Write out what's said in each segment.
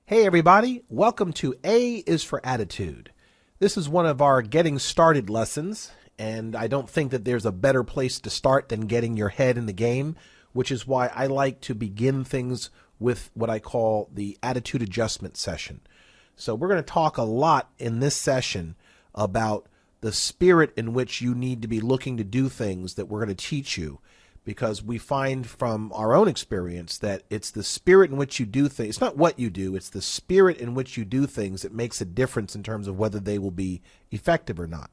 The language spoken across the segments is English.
Hey everybody, welcome to A is for Attitude. This is one of our getting started lessons, and I don't think that there's a better place to start than getting your head in the game, which is why I like to begin things with what I call the attitude adjustment session. So we're going to talk a lot in this session about the spirit in which you need to be looking to do things that we're going to teach you, because we find from our own experience that it's the spirit in which you do things. It's not what you do, it's the spirit in which you do things that makes a difference in terms of whether they will be effective or not.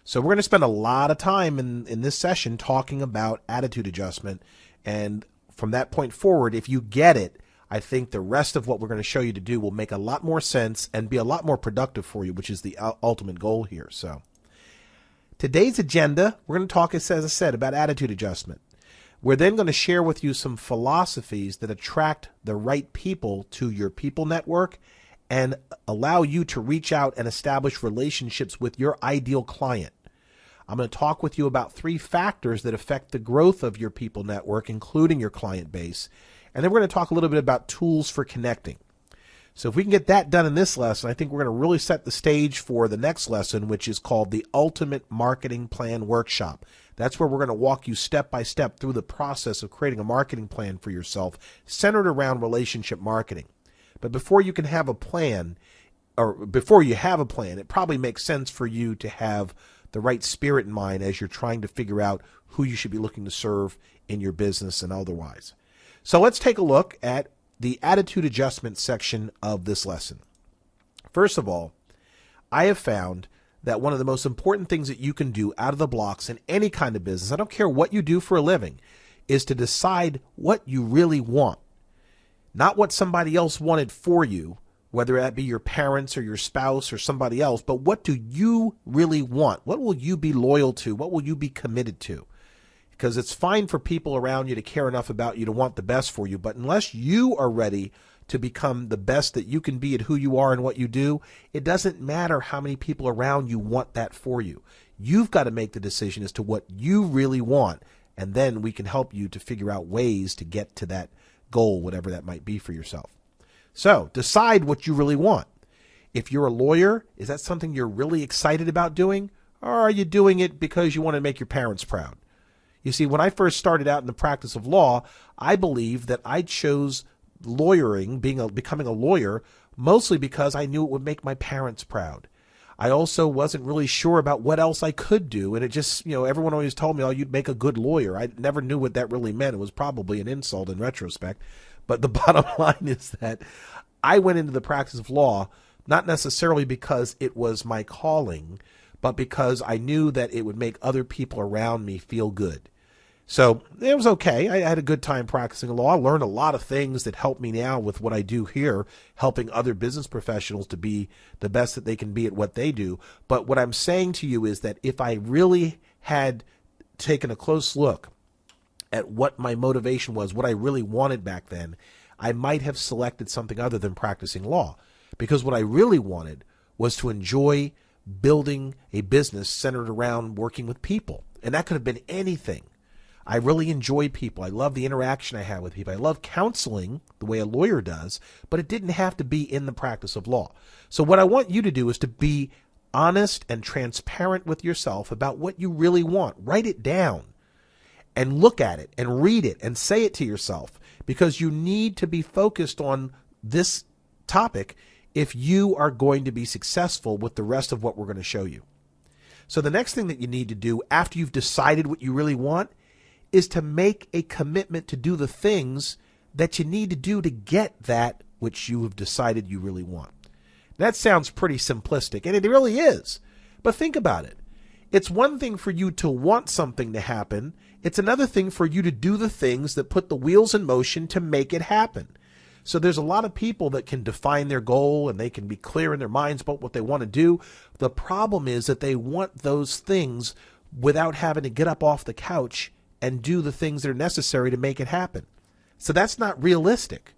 So we're going to spend a lot of time in this session talking about attitude adjustment. And from that point forward, if you get it, I think the rest of what we're going to show you to do will make a lot more sense and be a lot more productive for you, which is the ultimate goal here. So today's agenda, we're going to talk, as I said, about attitude adjustment. We're then going to share with you some philosophies that attract the right people to your people network and allow you to reach out and establish relationships with your ideal client. I'm going to talk with you about 3 factors that affect the growth of your people network, including your client base. And then we're going to talk a little bit about tools for connecting. So if we can get that done in this lesson, I think we're going to really set the stage for the next lesson, which is called the Ultimate Marketing Plan Workshop. That's where we're going to walk you step by step through the process of creating a marketing plan for yourself centered around relationship marketing. But before you can have a plan, or before you have a plan, it probably makes sense for you to have the right spirit in mind as you're trying to figure out who you should be looking to serve in your business and otherwise. So let's take a look at the attitude adjustment section of this lesson. First of all, I have found that one of the most important things that you can do out of the blocks in any kind of business, I don't care what you do for a living, is to decide what you really want. Not what somebody else wanted for you, whether that be your parents or your spouse or somebody else, but what do you really want? What will you be loyal to? What will you be committed to? Because it's fine for people around you to care enough about you to want the best for you, but unless you are ready to become the best that you can be at who you are and what you do, it doesn't matter how many people around you want that for you. You've got to make the decision as to what you really want, and then we can help you to figure out ways to get to that goal, whatever that might be for yourself. So decide what you really want. If you're a lawyer, is that something you're really excited about doing, or are you doing it because you want to make your parents proud? You see, when I first started out in the practice of law, I believed that I chose lawyering, becoming a lawyer, mostly because I knew it would make my parents proud. I also wasn't really sure about what else I could do, and it just, everyone always told me, oh, you'd make a good lawyer. I never knew what that really meant. It was probably an insult in retrospect. But the bottom line is that I went into the practice of law not necessarily because it was my calling, but because I knew that it would make other people around me feel good. So it was okay. I had a good time practicing law. I learned a lot of things that help me now with what I do here, helping other business professionals to be the best that they can be at what they do. But what I'm saying to you is that if I really had taken a close look at what my motivation was, what I really wanted back then, I might have selected something other than practicing law. Because what I really wanted was to enjoy building a business centered around working with people. And that could have been anything. I really enjoy people. I love the interaction I have with people. I love counseling the way a lawyer does, but it didn't have to be in the practice of law. So what I want you to do is to be honest and transparent with yourself about what you really want. Write it down and look at it and read it and say it to yourself, because you need to be focused on this topic if you are going to be successful with the rest of what we're going to show you. So the next thing that you need to do after you've decided what you really want is to make a commitment to do the things that you need to do to get that which you have decided you really want. That sounds pretty simplistic, and it really is. But think about it. It's one thing for you to want something to happen. It's another thing for you to do the things that put the wheels in motion to make it happen. So there's a lot of people that can define their goal and they can be clear in their minds about what they want to do. The problem is that they want those things without having to get up off the couch and do the things that are necessary to make it happen. So that's not realistic.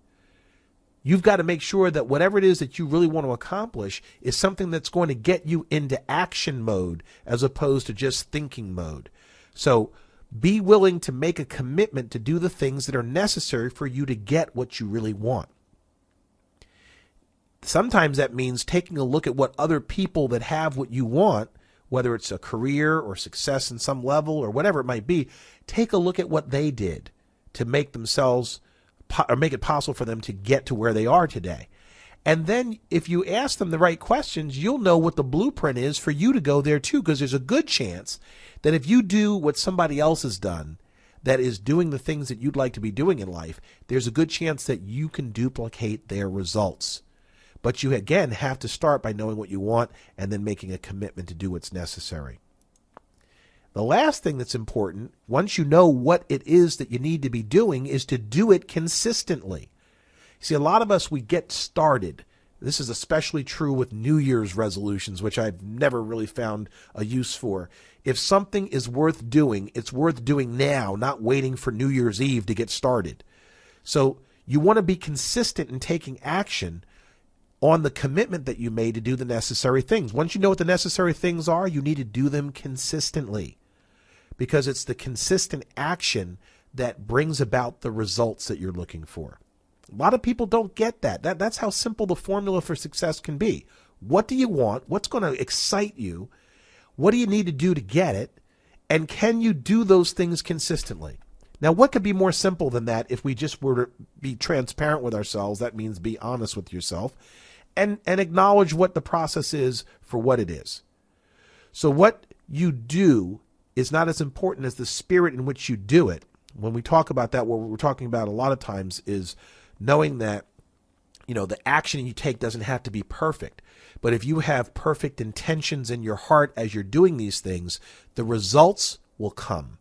You've got to make sure that whatever it is that you really want to accomplish is something that's going to get you into action mode as opposed to just thinking mode. So be willing to make a commitment to do the things that are necessary for you to get what you really want. Sometimes that means taking a look at what other people that have what you want, whether it's a career or success in some level or whatever it might be, take a look at what they did to make themselves or make it possible for them to get to where they are today. And then if you ask them the right questions, you'll know what the blueprint is for you to go there too, because there's a good chance that if you do what somebody else has done, that is doing the things that you'd like to be doing in life, there's a good chance that you can duplicate their results. But you, again, have to start by knowing what you want and then making a commitment to do what's necessary. The last thing that's important, once you know what it is that you need to be doing, is to do it consistently. See, a lot of us, we get started. This is especially true with New Year's resolutions, which I've never really found a use for. If something is worth doing, it's worth doing now, not waiting for New Year's Eve to get started. So you want to be consistent in taking action on the commitment that you made to do the necessary things. Once you know what the necessary things are, you need to do them consistently, because it's the consistent action that brings about the results that you're looking for. A lot of people don't get that. That's how simple the formula for success can be. What do you want? What's going to excite you? What do you need to do to get it? And can you do those things consistently? Now, what could be more simple than that if we just were to be transparent with ourselves? That means be honest with yourself and acknowledge what the process is for what it is. So what you do is not as important as the spirit in which you do it. When we talk about that, what we're talking about a lot of times is knowing that, the action you take doesn't have to be perfect. But if you have perfect intentions in your heart as you're doing these things, the results will come.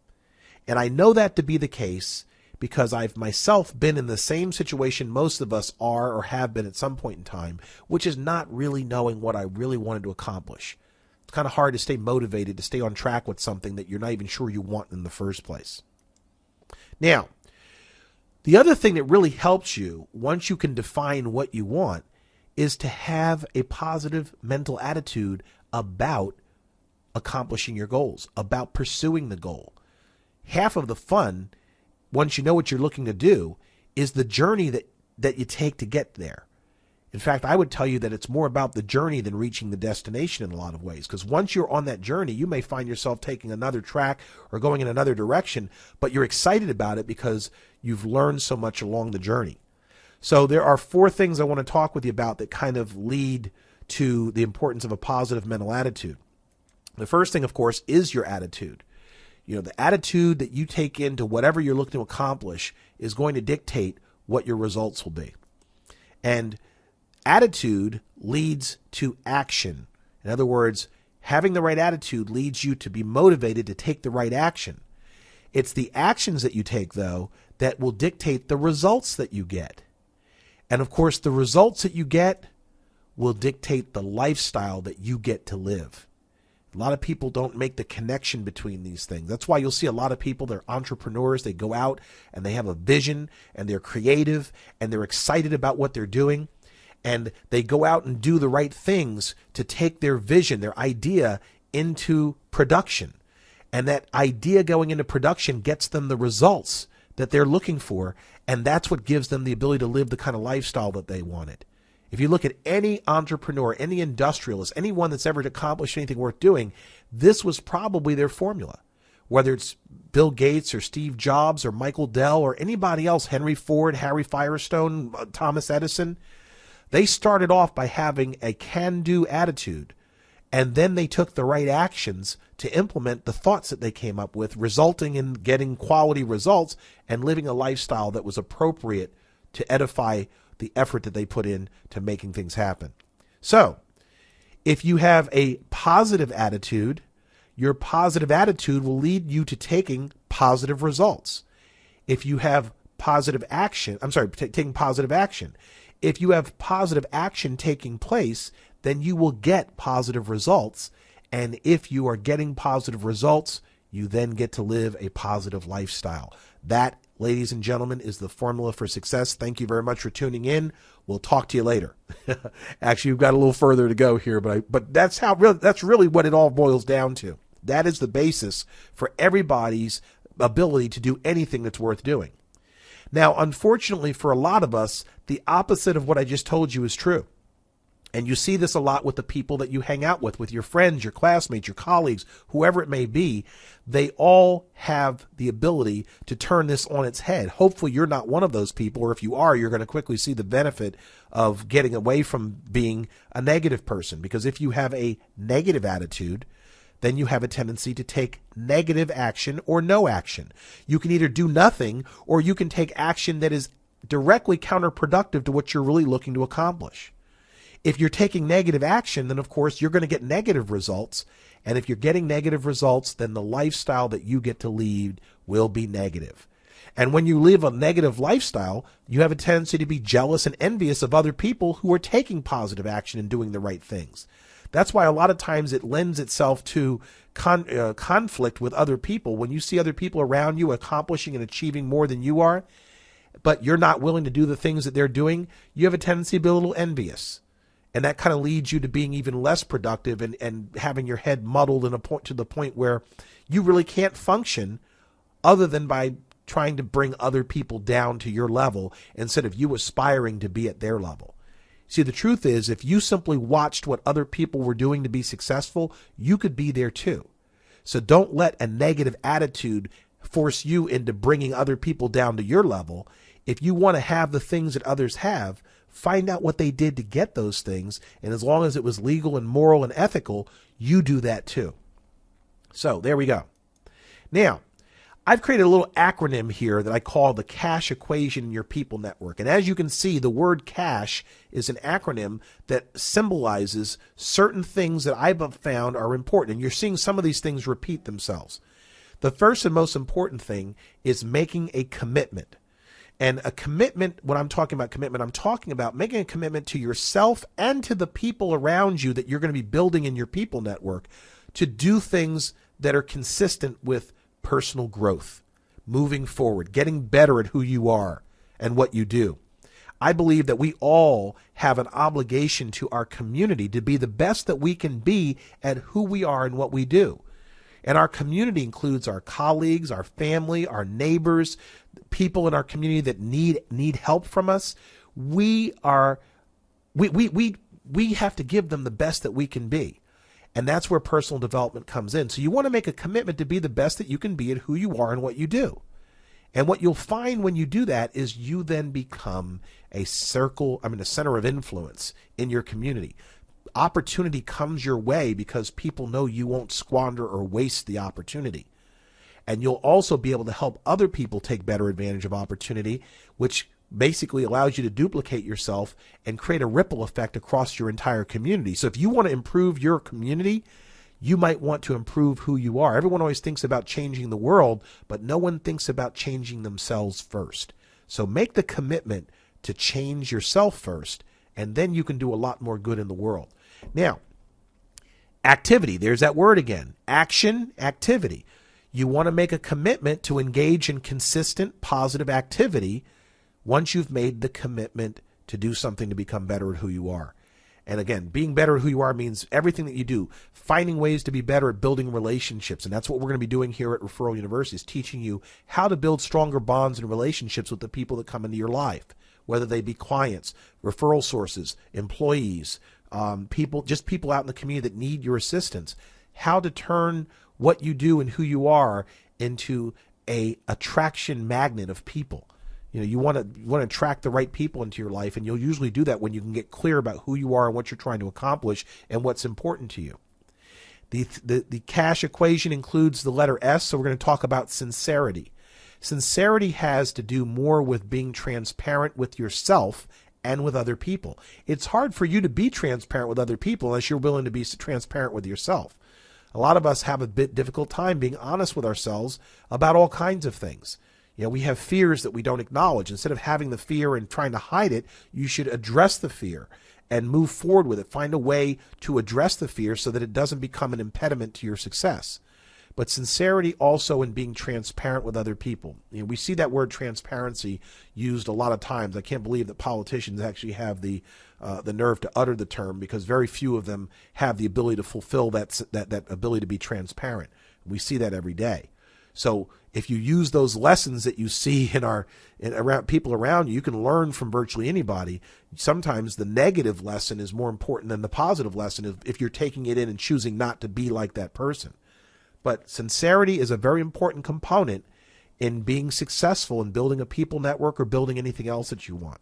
And I know that to be the case because I've myself been in the same situation most of us are or have been at some point in time, which is not really knowing what I really wanted to accomplish. It's kind of hard to stay motivated, to stay on track with something that you're not even sure you want in the first place. Now, the other thing that really helps you once you can define what you want is to have a positive mental attitude about accomplishing your goals, about pursuing the goal. Half of the fun, once you know what you're looking to do, is the journey that you take to get there. In fact, I would tell you that it's more about the journey than reaching the destination in a lot of ways. Because once you're on that journey, you may find yourself taking another track or going in another direction, but you're excited about it because you've learned so much along the journey. So there are 4 things I want to talk with you about that kind of lead to the importance of a positive mental attitude. The first thing, of course, is your attitude. The attitude that you take into whatever you're looking to accomplish is going to dictate what your results will be. And attitude leads to action. In other words, having the right attitude leads you to be motivated to take the right action. It's the actions that you take, though, that will dictate the results that you get. And of course, the results that you get will dictate the lifestyle that you get to live. A lot of people don't make the connection between these things. That's why you'll see a lot of people, they're entrepreneurs, they go out and they have a vision and they're creative and they're excited about what they're doing. And they go out and do the right things to take their vision, their idea into production. And that idea going into production gets them the results that they're looking for. And that's what gives them the ability to live the kind of lifestyle that they wanted. If you look at any entrepreneur, any industrialist, anyone that's ever accomplished anything worth doing, this was probably their formula. Whether it's Bill Gates or Steve Jobs or Michael Dell or anybody else, Henry Ford, Harry Firestone, Thomas Edison, they started off by having a can-do attitude, and then they took the right actions to implement the thoughts that they came up with, resulting in getting quality results and living a lifestyle that was appropriate to edify the effort that they put in to making things happen. So, if you have a positive attitude, your positive attitude will lead you to taking positive results. If you have positive action, taking positive action. If you have positive action taking place, then you will get positive results. And if you are getting positive results, you then get to live a positive lifestyle. That, ladies and gentlemen, is the formula for success. Thank you very much for tuning in. We'll talk to you later. Actually, we've got a little further to go here, but that's really what it all boils down to. That is the basis for everybody's ability to do anything that's worth doing. Now, unfortunately for a lot of us, the opposite of what I just told you is true. And you see this a lot with the people that you hang out with your friends, your classmates, your colleagues, whoever it may be. They all have the ability to turn this on its head. Hopefully you're not one of those people, or if you are, you're going to quickly see the benefit of getting away from being a negative person. Because if you have a negative attitude, then you have a tendency to take negative action or no action. You can either do nothing, or you can take action that is directly counterproductive to what you're really looking to accomplish. If you're taking negative action, then of course you're going to get negative results. And if you're getting negative results, then the lifestyle that you get to lead will be negative. And when you live a negative lifestyle, you have a tendency to be jealous and envious of other people who are taking positive action and doing the right things. That's why a lot of times it lends itself to conflict with other people. When you see other people around you accomplishing and achieving more than you are, but you're not willing to do the things that they're doing, you have a tendency to be a little envious. And that kind of leads you to being even less productive and having your head muddled to the point where you really can't function other than by trying to bring other people down to your level instead of you aspiring to be at their level. See, the truth is, if you simply watched what other people were doing to be successful, you could be there too. So don't let a negative attitude force you into bringing other people down to your level. If you want to have the things that others have, find out what they did to get those things. And as long as it was legal and moral and ethical, you do that too. So there we go. Now, I've created a little acronym here that I call the cash equation in your people network. And as you can see, the word cash is an acronym that symbolizes certain things that I've found are important. And you're seeing some of these things repeat themselves. The first and most important thing is making a commitment. And a commitment, when I'm talking about commitment, I'm talking about making a commitment to yourself and to the people around you that you're going to be building in your people network to do things that are consistent with personal growth, moving forward, getting better at who you are and what you do. I believe that we all have an obligation to our community to be the best that we can be at who we are and what we do. And our community includes our colleagues, our family, our neighbors, people in our community that need help from us. We have to give them the best that we can be. And that's where personal development comes in. So you want to make a commitment to be the best that you can be at who you are and what you do. And what you'll find when you do that is you then become a center of influence in your community. Opportunity comes your way because people know you won't squander or waste the opportunity. And you'll also be able to help other people take better advantage of opportunity, which basically allows you to duplicate yourself and create a ripple effect across your entire community. So if you want to improve your community, you might want to improve who you are. Everyone always thinks about changing the world, but no one thinks about changing themselves first. So make the commitment to change yourself first, and then you can do a lot more good in the world. Now, activity, there's that word again. Action, activity. You want to make a commitment to engage in consistent, positive activity once you've made the commitment to do something to become better at who you are. And again, being better at who you are means everything that you do, finding ways to be better at building relationships. And that's what we're going to be doing here at Referral University, is teaching you how to build stronger bonds and relationships with the people that come into your life, whether they be clients, referral sources, employees, people out in the community that need your assistance. How to turn what you do and who you are into a attraction magnet of people. You want to attract the right people into your life, and you'll usually do that when you can get clear about who you are and what you're trying to accomplish and what's important to you. The cash equation includes the letter S, so we're going to talk about sincerity. Sincerity has to do more with being transparent with yourself and with other people. It's hard for you to be transparent with other people unless you're willing to be transparent with yourself. A lot of us have a bit difficult time being honest with ourselves about all kinds of things. We have fears that we don't acknowledge. Instead of having the fear and trying to hide it, you should address the fear and move forward with it. Find a way to address the fear so that it doesn't become an impediment to your success. But sincerity also in being transparent with other people. We see that word transparency used a lot of times. I can't believe that politicians actually have the nerve to utter the term, because very few of them have the ability to fulfill that ability to be transparent. We see that every day. So if you use those lessons that you see around people around you, you can learn from virtually anybody. Sometimes the negative lesson is more important than the positive lesson if you're taking it in and choosing not to be like that person. But sincerity is a very important component in being successful in building a people network or building anything else that you want.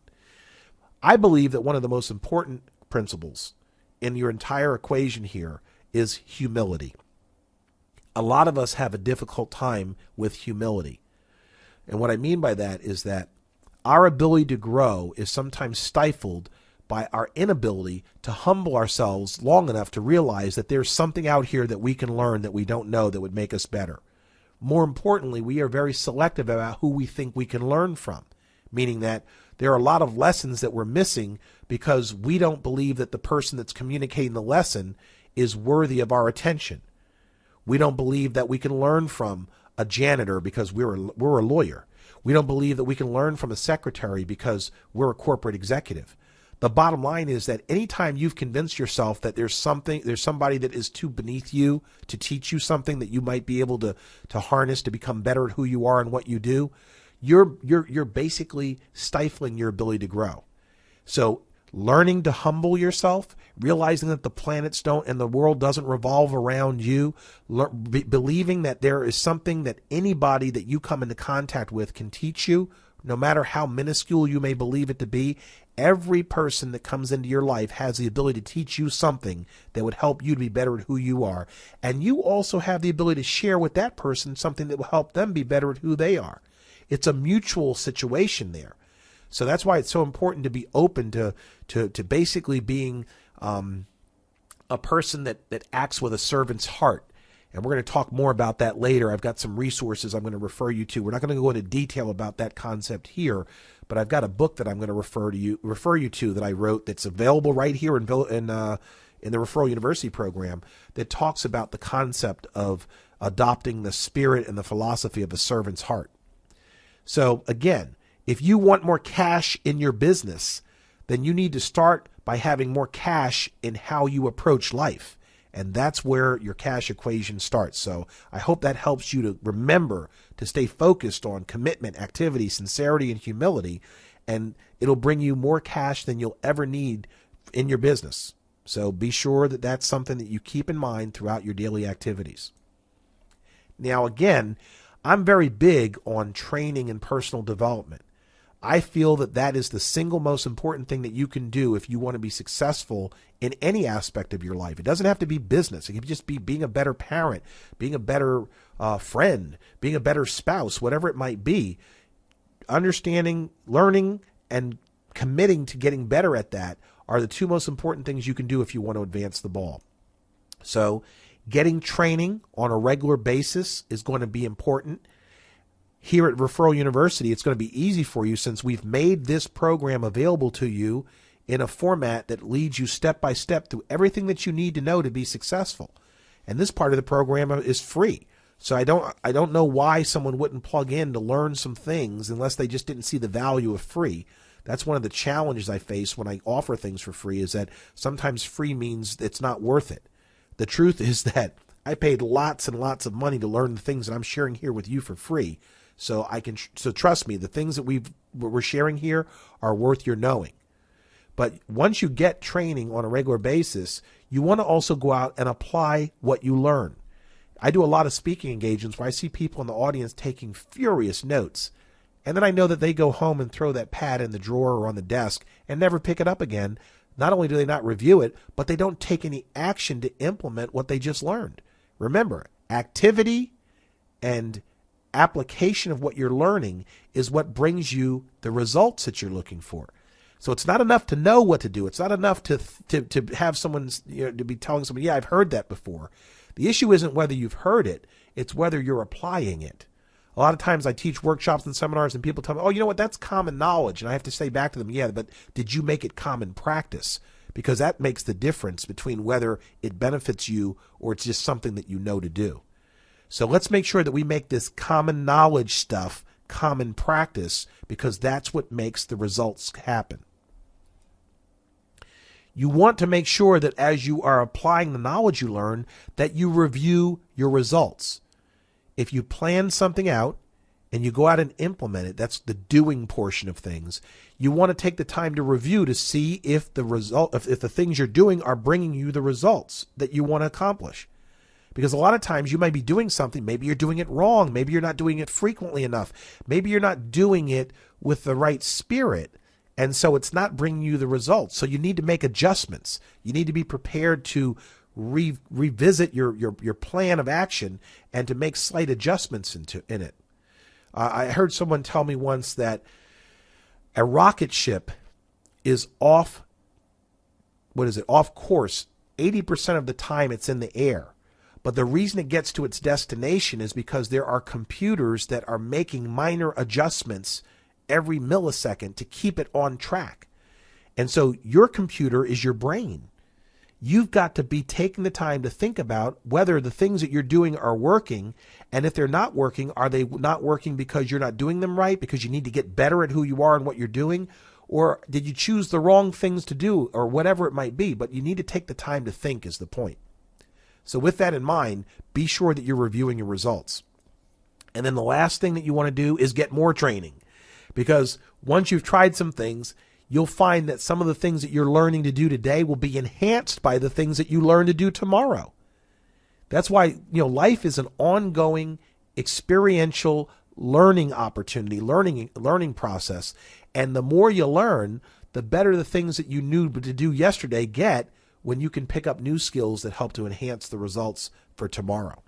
I believe that one of the most important principles in your entire equation here is humility. A lot of us have a difficult time with humility. And what I mean by that is that our ability to grow is sometimes stifled by our inability to humble ourselves long enough to realize that there's something out here that we can learn that we don't know that would make us better. More importantly, we are very selective about who we think we can learn from, meaning that there are a lot of lessons that we're missing because we don't believe that the person that's communicating the lesson is worthy of our attention. We don't believe that we can learn from a janitor because we're a lawyer. We don't believe that we can learn from a secretary because we're a corporate executive. The bottom line is that anytime you've convinced yourself that there's somebody that is too beneath you to teach you something that you might be able to harness to become better at who you are and what you do, you're basically stifling your ability to grow. So learning to humble yourself, realizing that the planets don't and the world doesn't revolve around you, believing that there is something that anybody that you come into contact with can teach you, no matter how minuscule you may believe it to be. Every person that comes into your life has the ability to teach you something that would help you to be better at who you are. And you also have the ability to share with that person something that will help them be better at who they are. It's a mutual situation there. So that's why it's so important to be open to basically being a person that acts with a servant's heart. And we're going to talk more about that later. I've got some resources I'm going to refer you to. We're not going to go into detail about that concept here, but I've got a book that I'm going to refer you to that I wrote that's available right here in the Referral University program that talks about the concept of adopting the spirit and the philosophy of a servant's heart. So again, if you want more cash in your business, then you need to start by having more cash in how you approach life. And that's where your cash equation starts. So I hope that helps you to remember to stay focused on commitment, activity, sincerity, and humility. And it'll bring you more cash than you'll ever need in your business. So be sure that that's something that you keep in mind throughout your daily activities. Now, again, I'm very big on training and personal development. I feel that that is the single most important thing that you can do if you want to be successful in any aspect of your life. It doesn't have to be business. It can just be being a better parent, being a better friend, being a better spouse, whatever it might be. Understanding, learning, and committing to getting better at that are the two most important things you can do if you want to advance the ball. So getting training on a regular basis is going to be important. Here at Referral University, it's going to be easy for you since we've made this program available to you in a format that leads you step by step through everything that you need to know to be successful. And this part of the program is free. So I don't know why someone wouldn't plug in to learn some things unless they just didn't see the value of free. That's one of the challenges I face when I offer things for free, is that sometimes free means it's not worth it. The truth is that I paid lots and lots of money to learn the things that I'm sharing here with you for free. So trust me, the things that we're sharing here are worth your knowing. But once you get training on a regular basis, you want to also go out and apply what you learn. I do a lot of speaking engagements where I see people in the audience taking furious notes. And then I know that they go home and throw that pad in the drawer or on the desk and never pick it up again. Not only do they not review it, but they don't take any action to implement what they just learned. Remember, activity and application of what you're learning is what brings you the results that you're looking for. So it's not enough to know what to do. It's not enough to have someone, to be telling someone, yeah, I've heard that before. The issue isn't whether you've heard it, it's whether you're applying it. A lot of times I teach workshops and seminars and people tell me, oh, you know what, that's common knowledge. And I have to say back to them, yeah, but did you make it common practice? Because that makes the difference between whether it benefits you or it's just something that you know to do. So let's make sure that we make this common knowledge stuff common practice, because that's what makes the results happen. You want to make sure that as you are applying the knowledge you learn, that you review your results. if you plan something out and you go out and implement it, that's the doing portion of things. You want to take the time to review to see if the result, if the things you're doing are bringing you the results that you want to accomplish. Because a lot of times you might be doing something, maybe you're doing it wrong, maybe you're not doing it frequently enough, maybe you're not doing it with the right spirit, and so it's not bringing you the results. So you need to make adjustments. You need to be prepared to revisit your plan of action and to make slight adjustments in it. I heard someone tell me once that a rocket ship is off course 80% of the time it's in the air. But the reason it gets to its destination is because there are computers that are making minor adjustments every millisecond to keep it on track. And so your computer is your brain. You've got to be taking the time to think about whether the things that you're doing are working, and if they're not working, are they not working because you're not doing them right, because you need to get better at who you are and what you're doing, or did you choose the wrong things to do, or whatever it might be. But you need to take the time to think is the point. So with that in mind, be sure that you're reviewing your results. And then the last thing that you want to do is get more training, because once you've tried some things, you'll find that some of the things that you're learning to do today will be enhanced by the things that you learn to do tomorrow. That's why, life is an ongoing experiential learning opportunity, learning process. And the more you learn, the better the things that you knew to do yesterday get when you can pick up new skills that help to enhance the results for tomorrow.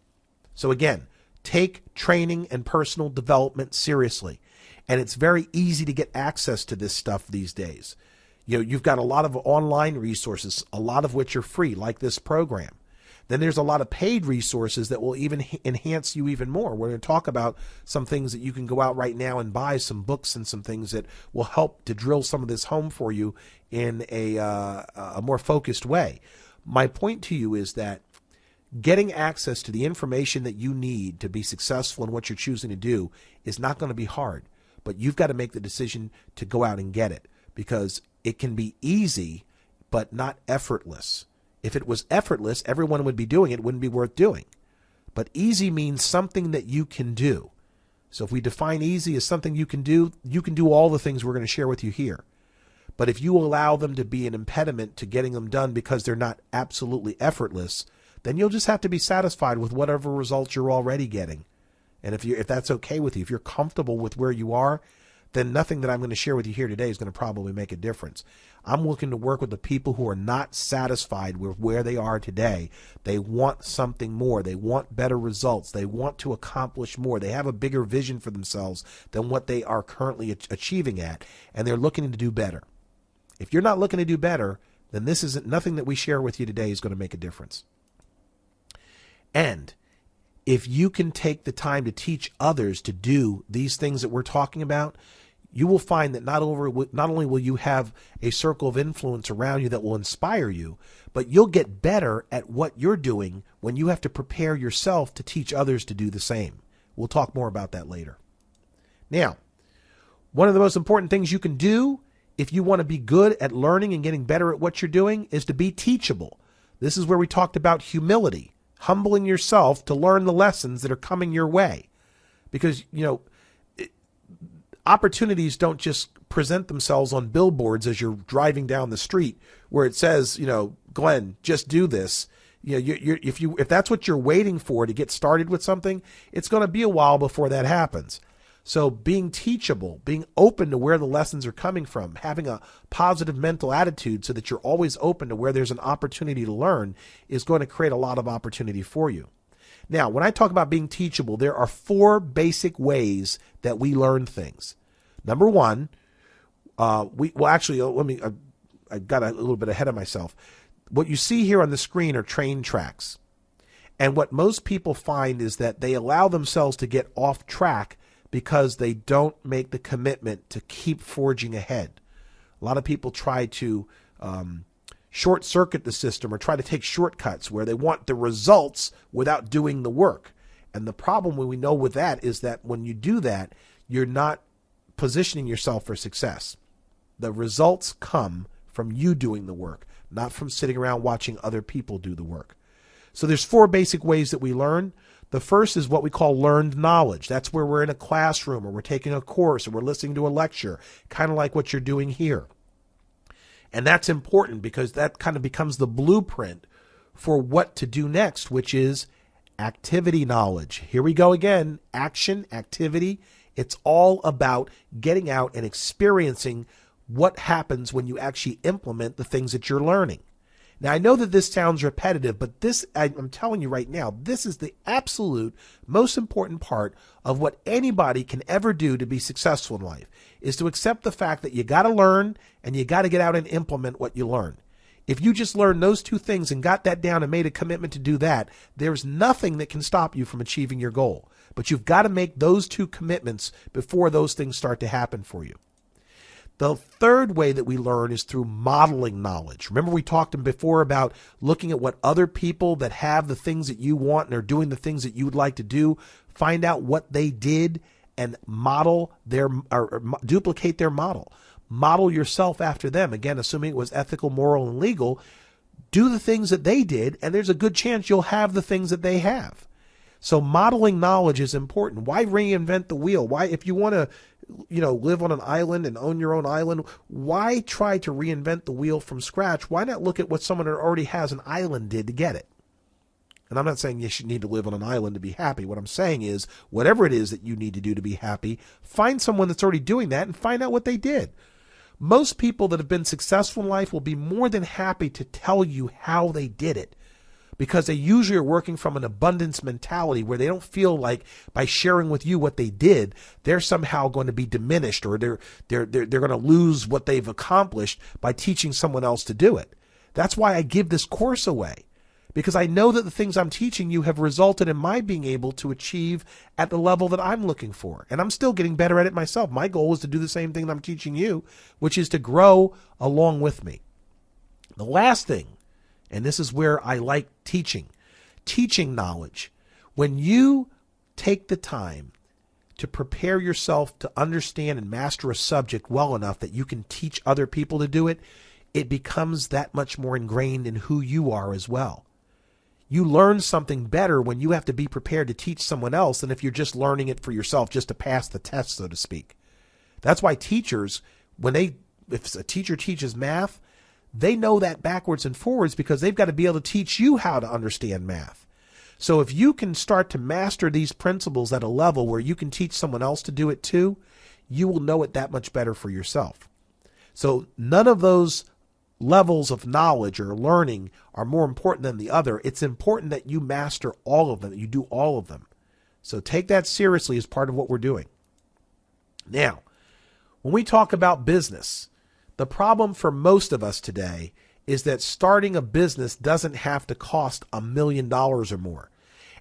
So again, take training and personal development seriously. And it's very easy to get access to this stuff these days. You've got a lot of online resources, a lot of which are free, like this program. Then there's a lot of paid resources that will even enhance you even more. We're going to talk about some things that you can go out right now and buy, some books and some things that will help to drill some of this home for you in a more focused way. My point to you is that getting access to the information that you need to be successful in what you're choosing to do is not going to be hard, but you've got to make the decision to go out and get it, because it can be easy, but not effortless. If it was effortless, everyone would be doing it. It wouldn't be worth doing. But easy means something that you can do. So if we define easy as something you can do all the things we're going to share with you here. But if you allow them to be an impediment to getting them done because they're not absolutely effortless, then you'll just have to be satisfied with whatever results you're already getting. And if that's okay with you, if you're comfortable with where you are, then nothing that I'm going to share with you here today is going to probably make a difference. I'm looking to work with the people who are not satisfied with where they are today. They want something more. They want better results. They want to accomplish more. They have a bigger vision for themselves than what they are currently achieving at, and they're looking to do better. If you're not looking to do better, then nothing that we share with you today is going to make a difference. And if you can take the time to teach others to do these things that we're talking about, you will find that not only will you have a circle of influence around you that will inspire you, but you'll get better at what you're doing when you have to prepare yourself to teach others to do the same. We'll talk more about that later. Now, one of the most important things you can do if you want to be good at learning and getting better at what you're doing is to be teachable. This is where we talked about humility, humbling yourself to learn the lessons that are coming your way. Because, opportunities don't just present themselves on billboards as you're driving down the street where it says, Glenn, just do this. If that's what you're waiting for to get started with something, it's going to be a while before that happens. So being teachable, being open to where the lessons are coming from, having a positive mental attitude so that you're always open to where there's an opportunity to learn is going to create a lot of opportunity for you. Now, when I talk about being teachable, there are 4 basic ways that we learn things. Number one, I got a little bit ahead of myself. What you see here on the screen are train tracks. And what most people find is that they allow themselves to get off track because they don't make the commitment to keep forging ahead. A lot of people try to short circuit the system or try to take shortcuts where they want the results without doing the work. And the problem we know with that is that when you do that, you're not positioning yourself for success. The results come from you doing the work, not from sitting around watching other people do the work. So there's 4 basic ways that we learn. The first is what we call learned knowledge. That's where we're in a classroom or we're taking a course or we're listening to a lecture, kind of like what you're doing here. And that's important because that kind of becomes the blueprint for what to do next, which is activity knowledge. Here we go again. Action, activity. It's all about getting out and experiencing what happens when you actually implement the things that you're learning. Now, I know that this sounds repetitive, but I'm telling you right now, this is the absolute most important part of what anybody can ever do to be successful in life, is to accept the fact that you got to learn and you got to get out and implement what you learn. If you just learned those two things and got that down and made a commitment to do that, there's nothing that can stop you from achieving your goal. But you've got to make those two commitments before those things start to happen for you. The third way that we learn is through modeling knowledge. Remember, we talked before about looking at what other people that have the things that you want and are doing the things that you would like to do, find out what they did and model their or duplicate their model. Model yourself after them. Again, assuming it was ethical, moral, and legal, do the things that they did, and there's a good chance you'll have the things that they have. So modeling knowledge is important. Why reinvent the wheel? Why, if you want to, live on an island and own your own island, why try to reinvent the wheel from scratch? Why not look at what someone that already has an island did to get it? And I'm not saying you should need to live on an island to be happy. What I'm saying is, whatever it is that you need to do to be happy, find someone that's already doing that and find out what they did. Most people that have been successful in life will be more than happy to tell you how they did it, because they usually are working from an abundance mentality where they don't feel like by sharing with you what they did, they're somehow going to be diminished or they're going to lose what they've accomplished by teaching someone else to do it. That's why I give this course away, because I know that the things I'm teaching you have resulted in my being able to achieve at the level that I'm looking for. And I'm still getting better at it myself. My goal is to do the same thing that I'm teaching you, which is to grow along with me. The last thing, and this is where I like teaching knowledge. When you take the time to prepare yourself to understand and master a subject well enough that you can teach other people to do it, it becomes that much more ingrained in who you are as well. You learn something better when you have to be prepared to teach someone else than if you're just learning it for yourself, just to pass the test, so to speak. That's why teachers, if a teacher teaches math, they know that backwards and forwards because they've got to be able to teach you how to understand math. So if you can start to master these principles at a level where you can teach someone else to do it too, you will know it that much better for yourself. So none of those levels of knowledge or learning are more important than the other. It's important that you master all of them, that you do all of them. So take that seriously as part of what we're doing. Now, when we talk about business, the problem for most of us today is that starting a business doesn't have to cost $1 million or more.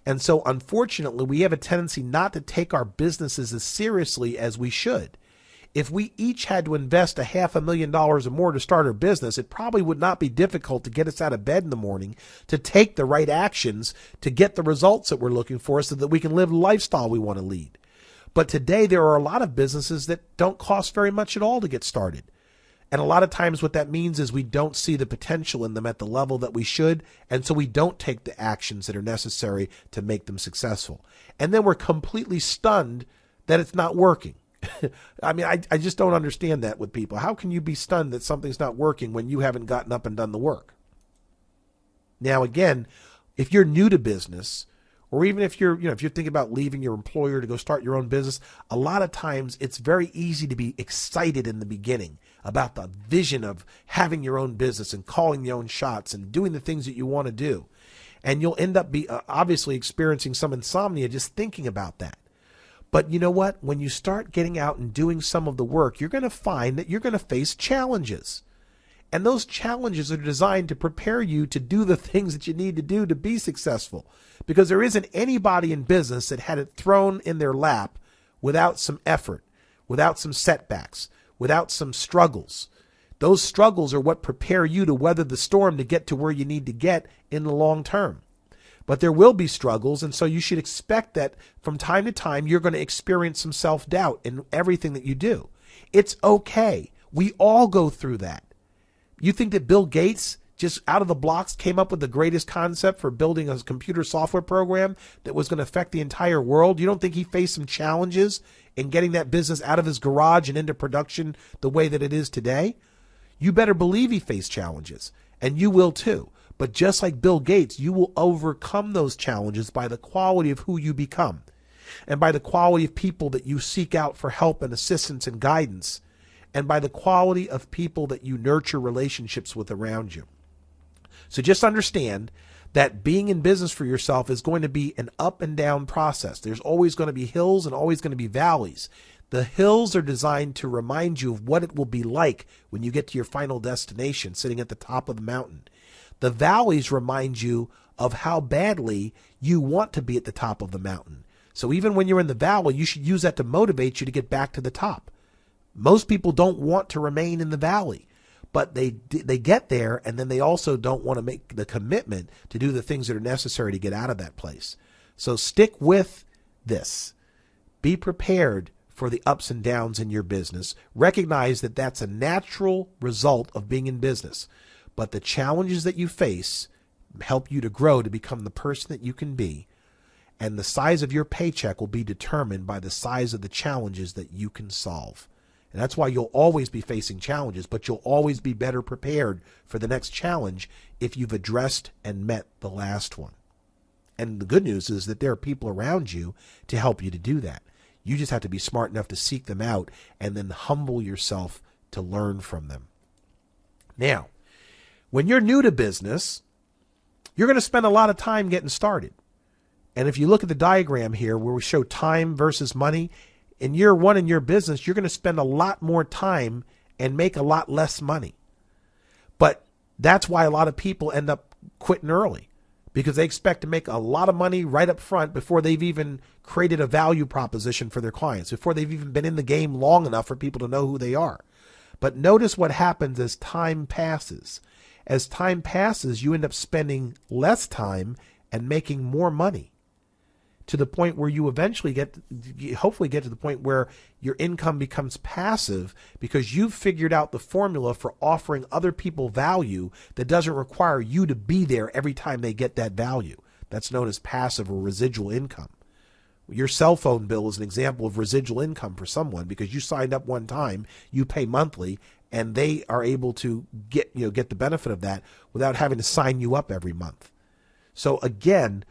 And so unfortunately, we have a tendency not to take our businesses as seriously as we should. If we each had to invest $500,000 or more to start our business, it probably would not be difficult to get us out of bed in the morning, to take the right actions, to get the results that we're looking for so that we can live the lifestyle we want to lead. But today, there are a lot of businesses that don't cost very much at all to get started. And a lot of times what that means is we don't see the potential in them at the level that we should, and so we don't take the actions that are necessary to make them successful. And then we're completely stunned that it's not working. I mean, I just don't understand that with people. How can you be stunned that something's not working when you haven't gotten up and done the work? Now, again, if you're new to business, or even if you're thinking about leaving your employer to go start your own business, a lot of times it's very easy to be excited in the beginning about the vision of having your own business and calling your own shots and doing the things that you want to do. And you'll end up obviously experiencing some insomnia just thinking about that. But you know what? When you start getting out and doing some of the work, you're going to find that you're going to face challenges. And those challenges are designed to prepare you to do the things that you need to do to be successful. Because there isn't anybody in business that had it thrown in their lap without some effort, without some setbacks, without some struggles. Those struggles are what prepare you to weather the storm to get to where you need to get in the long term. But there will be struggles, and so you should expect that from time to time you're going to experience some self-doubt in everything that you do. It's okay. We all go through that. You think that Bill Gates just out of the blocks came up with the greatest concept for building a computer software program that was going to affect the entire world? You don't think he faced some challenges in getting that business out of his garage and into production the way that it is today? You better believe he faced challenges, and you will too. But just like Bill Gates, you will overcome those challenges by the quality of who you become and by the quality of people that you seek out for help and assistance and guidance, and by the quality of people that you nurture relationships with around you. So just understand that being in business for yourself is going to be an up and down process. There's always going to be hills and always going to be valleys. The hills are designed to remind you of what it will be like when you get to your final destination, sitting at the top of the mountain. The valleys remind you of how badly you want to be at the top of the mountain. So even when you're in the valley, you should use that to motivate you to get back to the top. Most people don't want to remain in the valley, but they get there, and then they also don't want to make the commitment to do the things that are necessary to get out of that place. So stick with this. Be prepared for the ups and downs in your business. Recognize that that's a natural result of being in business, but the challenges that you face help you to grow to become the person that you can be. And the size of your paycheck will be determined by the size of the challenges that you can solve. And that's why you'll always be facing challenges, but you'll always be better prepared for the next challenge if you've addressed and met the last one. And the good news is that there are people around you to help you to do that. You just have to be smart enough to seek them out and then humble yourself to learn from them. Now, when you're new to business, you're going to spend a lot of time getting started. And if you look at the diagram here where we show time versus money, in year one in your business, you're going to spend a lot more time and make a lot less money. But that's why a lot of people end up quitting early, because they expect to make a lot of money right up front before they've even created a value proposition for their clients, before they've even been in the game long enough for people to know who they are. But notice what happens as time passes. As time passes, you end up spending less time and making more money, to the point where you eventually hopefully get to the point where your income becomes passive because you've figured out the formula for offering other people value that doesn't require you to be there every time they get that value. That's known as passive or residual income. Your cell phone bill is an example of residual income for someone because you signed up one time, you pay monthly, and they are able to get the benefit of that without having to sign you up every month. So again,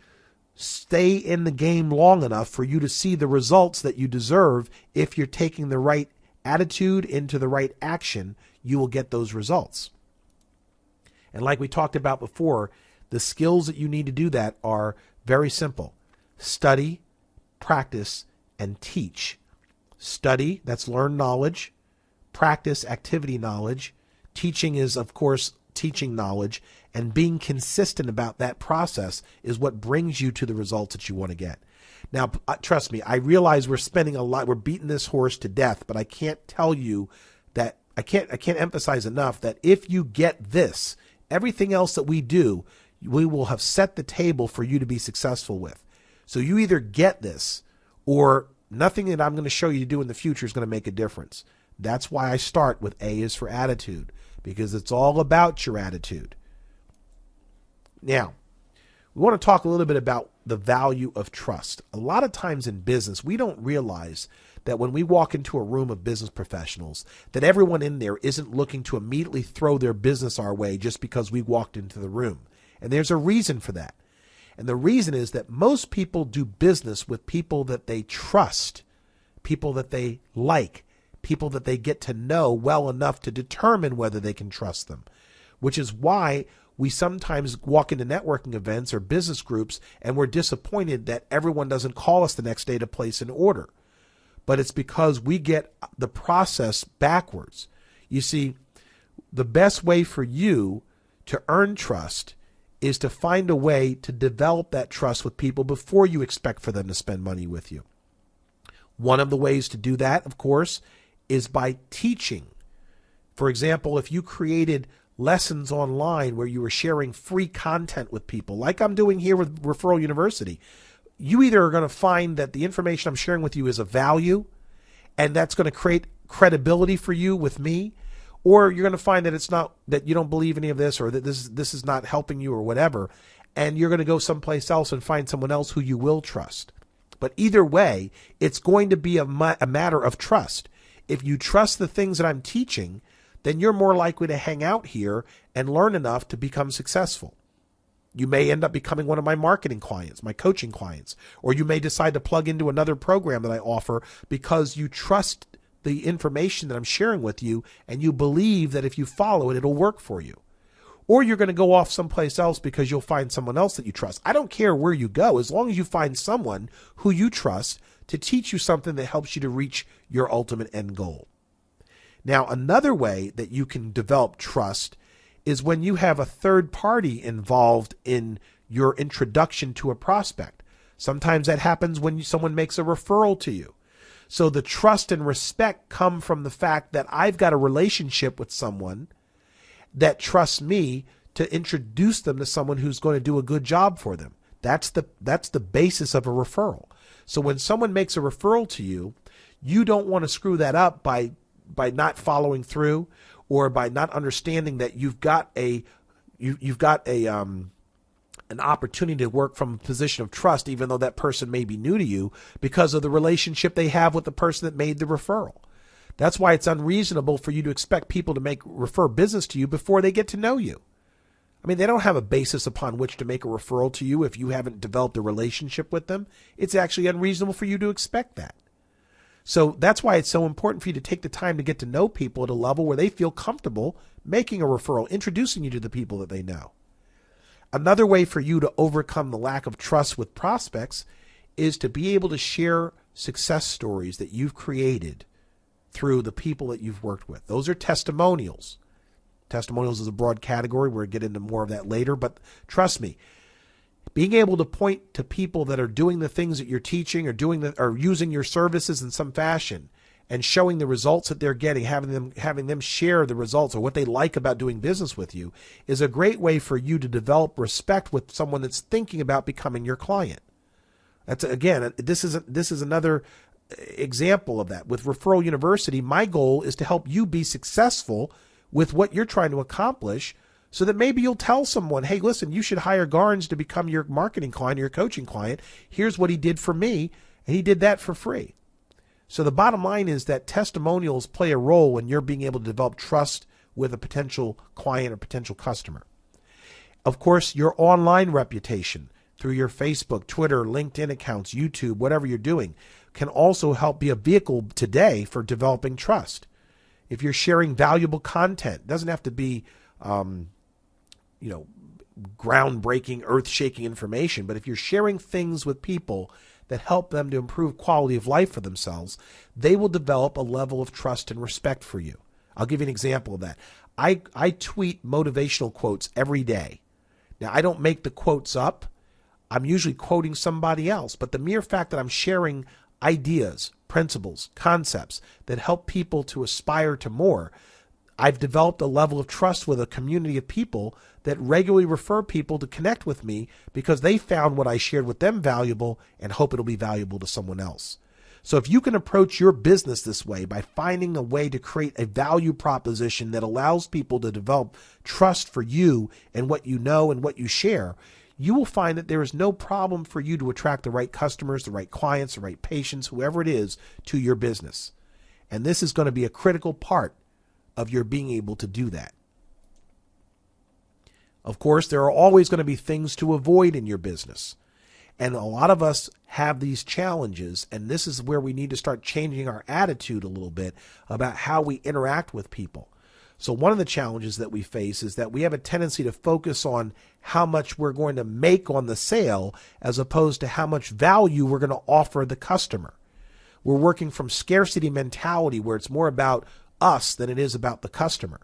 stay in the game long enough for you to see the results that you deserve. If you're taking the right attitude into the right action, you will get those results. And like we talked about before, the skills that you need to do that are very simple. Study, practice, and teach. Study, that's learn knowledge. Practice, activity knowledge. Teaching is, of course, teaching knowledge, and being consistent about that process is what brings you to the results that you want to get. Now, trust me, I realize we're beating this horse to death, but I can't tell you that, I can't emphasize enough that if you get this, everything else that we do, we will have set the table for you to be successful with. So you either get this or nothing that I'm going to show you to do in the future is going to make a difference. That's why I start with A is for attitude, because it's all about your attitude. Now, we want to talk a little bit about the value of trust. A lot of times in business, we don't realize that when we walk into a room of business professionals, that everyone in there isn't looking to immediately throw their business our way just because we walked into the room. And there's a reason for that. And the reason is that most people do business with people that they trust, people that they like, people that they get to know well enough to determine whether they can trust them, which is why we sometimes walk into networking events or business groups and we're disappointed that everyone doesn't call us the next day to place an order. But it's because we get the process backwards. You see, the best way for you to earn trust is to find a way to develop that trust with people before you expect for them to spend money with you. One of the ways to do that, of course, is by teaching. For example, if you created lessons online where you were sharing free content with people, like I'm doing here with Referral University, you either are going to find that the information I'm sharing with you is of value, and that's going to create credibility for you with me, Or you're going to find that it's not, that you don't believe any of this, or that this is not helping you or whatever. And you're going to go someplace else and find someone else who you will trust. But either way, it's going to be a matter of trust. If you trust the things that I'm teaching, then you're more likely to hang out here and learn enough to become successful. You may end up becoming one of my marketing clients, my coaching clients, or you may decide to plug into another program that I offer because you trust the information that I'm sharing with you and you believe that if you follow it, it'll work for you. Or you're going to go off someplace else because you'll find someone else that you trust. I don't care where you go, as long as you find someone who you trust to teach you something that helps you to reach your ultimate end goal. Now, another way that you can develop trust is when you have a third party involved in your introduction to a prospect. Sometimes that happens when someone makes a referral to you. So the trust and respect come from the fact that I've got a relationship with someone that trusts me to introduce them to someone who's going to do a good job for them. That's the basis of a referral. So when someone makes a referral to you, you don't want to screw that up by not following through, or by not understanding that you've got an opportunity to work from a position of trust, even though that person may be new to you, because of the relationship they have with the person that made the referral. That's why it's unreasonable for you to expect people to refer business to you before they get to know you. I mean, they don't have a basis upon which to make a referral to you if you haven't developed a relationship with them. It's actually unreasonable for you to expect that. So that's why it's so important for you to take the time to get to know people at a level where they feel comfortable making a referral, introducing you to the people that they know. Another way for you to overcome the lack of trust with prospects is to be able to share success stories that you've created through the people that you've worked with. Those are testimonials. Testimonials is a broad category. We'll get into more of that later, but trust me, being able to point to people that are doing the things that you're teaching, or using your services in some fashion, and showing the results that they're getting, having them share the results or what they like about doing business with you, is a great way for you to develop respect with someone that's thinking about becoming your client. That's, again, this is another example of that. With Referral University, my goal is to help you be successful with what you're trying to accomplish, so that maybe you'll tell someone, hey, listen, you should hire Garnes to become your marketing client or your coaching client. Here's what he did for me, and he did that for free. So the bottom line is that testimonials play a role when you're being able to develop trust with a potential client or potential customer. Of course, your online reputation through your Facebook, Twitter, LinkedIn accounts, YouTube, whatever you're doing, can also help be a vehicle today for developing trust. If you're sharing valuable content, it doesn't have to be groundbreaking, earth-shaking information, but if you're sharing things with people that help them to improve quality of life for themselves, they will develop a level of trust and respect for you. I'll give you an example of that. I tweet motivational quotes every day. Now, I don't make the quotes up. I'm usually quoting somebody else, but the mere fact that I'm sharing ideas, principles, concepts that help people to aspire to more, I've developed a level of trust with a community of people that regularly refer people to connect with me because they found what I shared with them valuable and hope it'll be valuable to someone else. So if you can approach your business this way, by finding a way to create a value proposition that allows people to develop trust for you and what you know and what you share, you will find that there is no problem for you to attract the right customers, the right clients, the right patients, whoever it is, to your business. And this is going to be a critical part of your being able to do that. Of course, there are always going to be things to avoid in your business. And a lot of us have these challenges, and this is where we need to start changing our attitude a little bit about how we interact with people. So one of the challenges that we face is that we have a tendency to focus on how much we're going to make on the sale as opposed to how much value we're going to offer the customer. We're working from scarcity mentality where it's more about us than it is about the customer.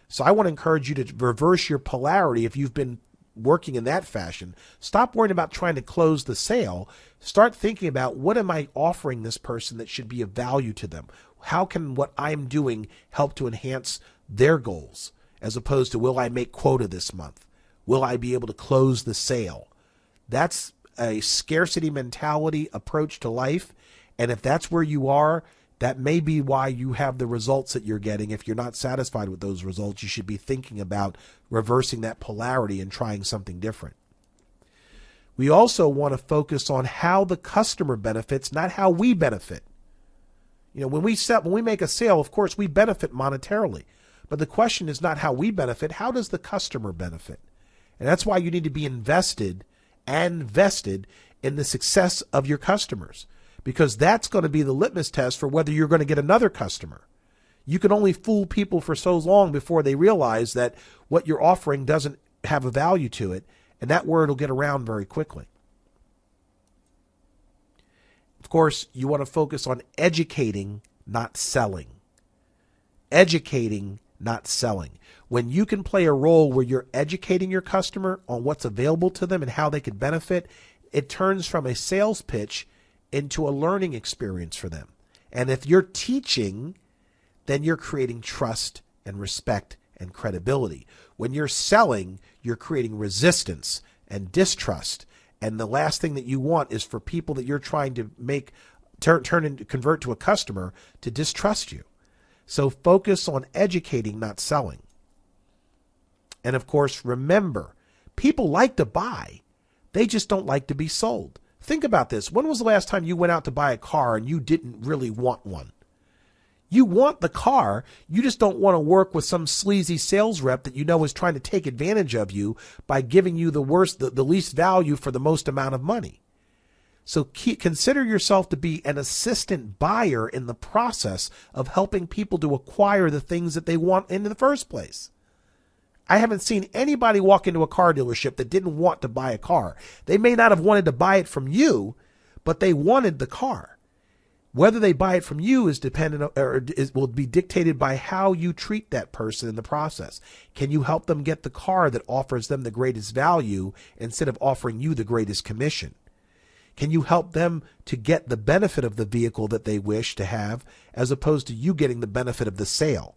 So I want to encourage you to reverse your polarity if you've been working in that fashion. Stop worrying about trying to close the sale. Start thinking about, what am I offering this person that should be of value to them? How can what I'm doing help to enhance their goals, as opposed to, will I make quota this month? Will I be able to close the sale? That's a scarcity mentality approach to life. And if that's where you are, That may be why you have the results that you're getting. If you're not satisfied with those results, you should be thinking about reversing that polarity and trying something different. We also want to focus on how the customer benefits, not how we benefit. When we make a sale, of course, we benefit monetarily. But the question is not how we benefit, how does the customer benefit? And that's why you need to be invested and vested in the success of your customers, because that's going to be the litmus test for whether you're going to get another customer. You can only fool people for so long before they realize that what you're offering doesn't have a value to it, and that word will get around very quickly. Of course, you want to focus on educating, not selling. Educating, not selling. When you can play a role where you're educating your customer on what's available to them and how they could benefit, it turns from a sales pitch into a learning experience for them. And if you're teaching, then you're creating trust and respect and credibility. When you're selling, you're creating resistance and distrust. And the last thing that you want is for people that you're trying to convert to a customer to distrust you. So focus on educating, not selling. And of course, remember, people like to buy. They just don't like to be sold. Think about this. When was the last time you went out to buy a car and you didn't really want one? You want the car. You just don't want to work with some sleazy sales rep that you know is trying to take advantage of you by giving you the least value for the most amount of money. So consider yourself to be an assistant buyer in the process of helping people to acquire the things that they want in the first place. I haven't seen anybody walk into a car dealership that didn't want to buy a car. They may not have wanted to buy it from you, but they wanted the car. Whether they buy it from you is will be dictated by how you treat that person in the process. Can you help them get the car that offers them the greatest value instead of offering you the greatest commission? Can you help them to get the benefit of the vehicle that they wish to have as opposed to you getting the benefit of the sale?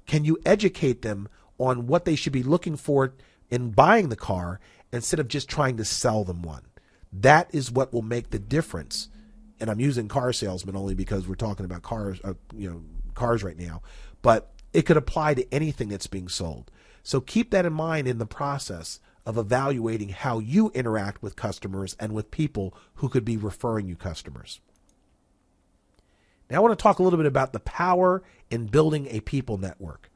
Can you educate them on what they should be looking for in buying the car instead of just trying to sell them one? That is what will make the difference. And I'm using car salesmen only because we're talking about cars right now, but it could apply to anything that's being sold. So keep that in mind in the process of evaluating how you interact with customers and with people who could be referring you customers. Now I want to talk a little bit about the power in building a people network.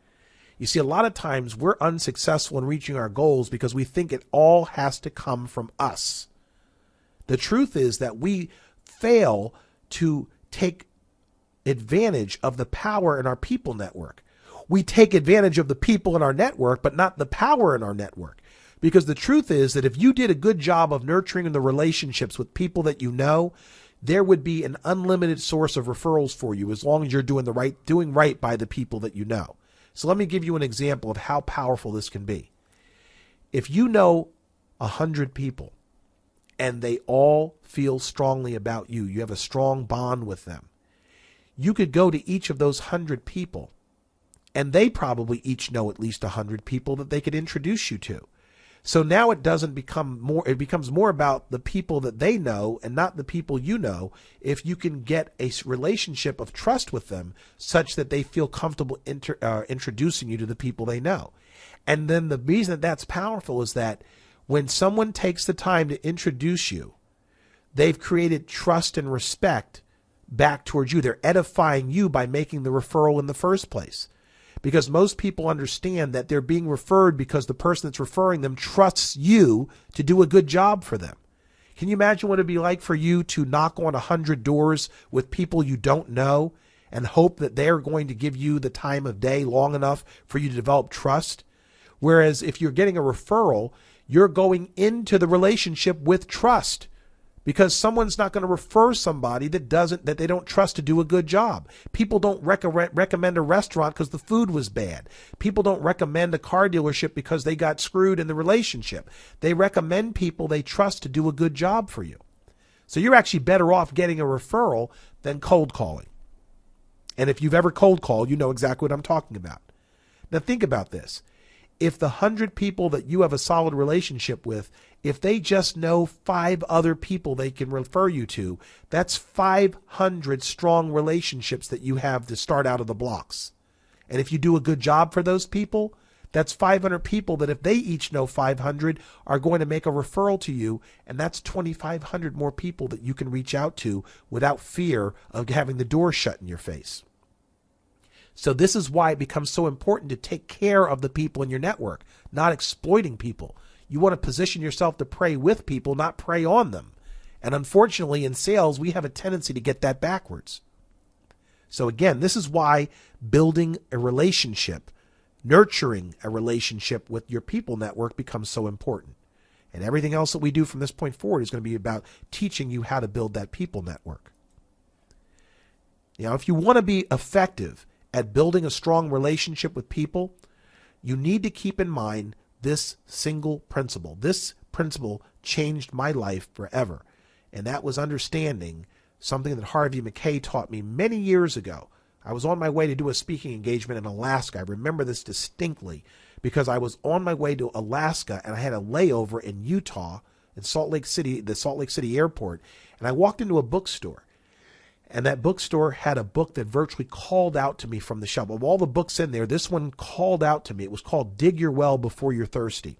You see, a lot of times we're unsuccessful in reaching our goals because we think it all has to come from us. The truth is that we fail to take advantage of the power in our people network. We take advantage of the people in our network, but not the power in our network. Because the truth is that if you did a good job of nurturing the relationships with people that you know, there would be an unlimited source of referrals for you as long as you're doing right by the people that you know. So let me give you an example of how powerful this can be. If you know 100 people and they all feel strongly about you, you have a strong bond with them, you could go to each of those 100 people and they probably each know at least 100 people that they could introduce you to. So now it becomes more about the people that they know and not the people you know, if you can get a relationship of trust with them such that they feel comfortable introducing you to the people they know. And then the reason that that's powerful is that when someone takes the time to introduce you, they've created trust and respect back towards you. They're edifying you by making the referral in the first place. Because most people understand that they're being referred because the person that's referring them trusts you to do a good job for them. Can you imagine what it'd be like for you to knock on 100 doors with people you don't know and hope that they're going to give you the time of day long enough for you to develop trust? Whereas if you're getting a referral, you're going into the relationship with trust. Because someone's not going to refer somebody that they don't trust to do a good job. People don't recommend a restaurant because the food was bad. People don't recommend a car dealership because they got screwed in the relationship. They recommend people they trust to do a good job for you. So you're actually better off getting a referral than cold calling. And if you've ever cold called, you know exactly what I'm talking about. Now think about this. if the 100 people that you have a solid relationship with, if they just know 5 other people they can refer you to, that's 500 strong relationships that you have to start out of the blocks. And if you do a good job for those people, that's 500 people that if they each know 500 are going to make a referral to you, and that's 2,500 more people that you can reach out to without fear of having the door shut in your face. So this is why it becomes so important to take care of the people in your network, not exploiting people. You want to position yourself to prey with people, not prey on them. And unfortunately, in sales, we have a tendency to get that backwards. So again, this is why building a relationship, nurturing a relationship with your people network becomes so important. And everything else that we do from this point forward is going to be about teaching you how to build that people network. If you want to be effective at building a strong relationship with people, you need to keep in mind this single principle. This principle changed my life forever. And that was understanding something that Harvey Mackay taught me many years ago. I was on my way to do a speaking engagement in Alaska. I remember this distinctly because I was on my way to Alaska and I had a layover in Utah, in Salt Lake City, the Salt Lake City airport. And I walked into a bookstore. And that bookstore had a book that virtually called out to me from the shelf. Of all the books in there, this one called out to me. It was called Dig Your Well Before You're Thirsty.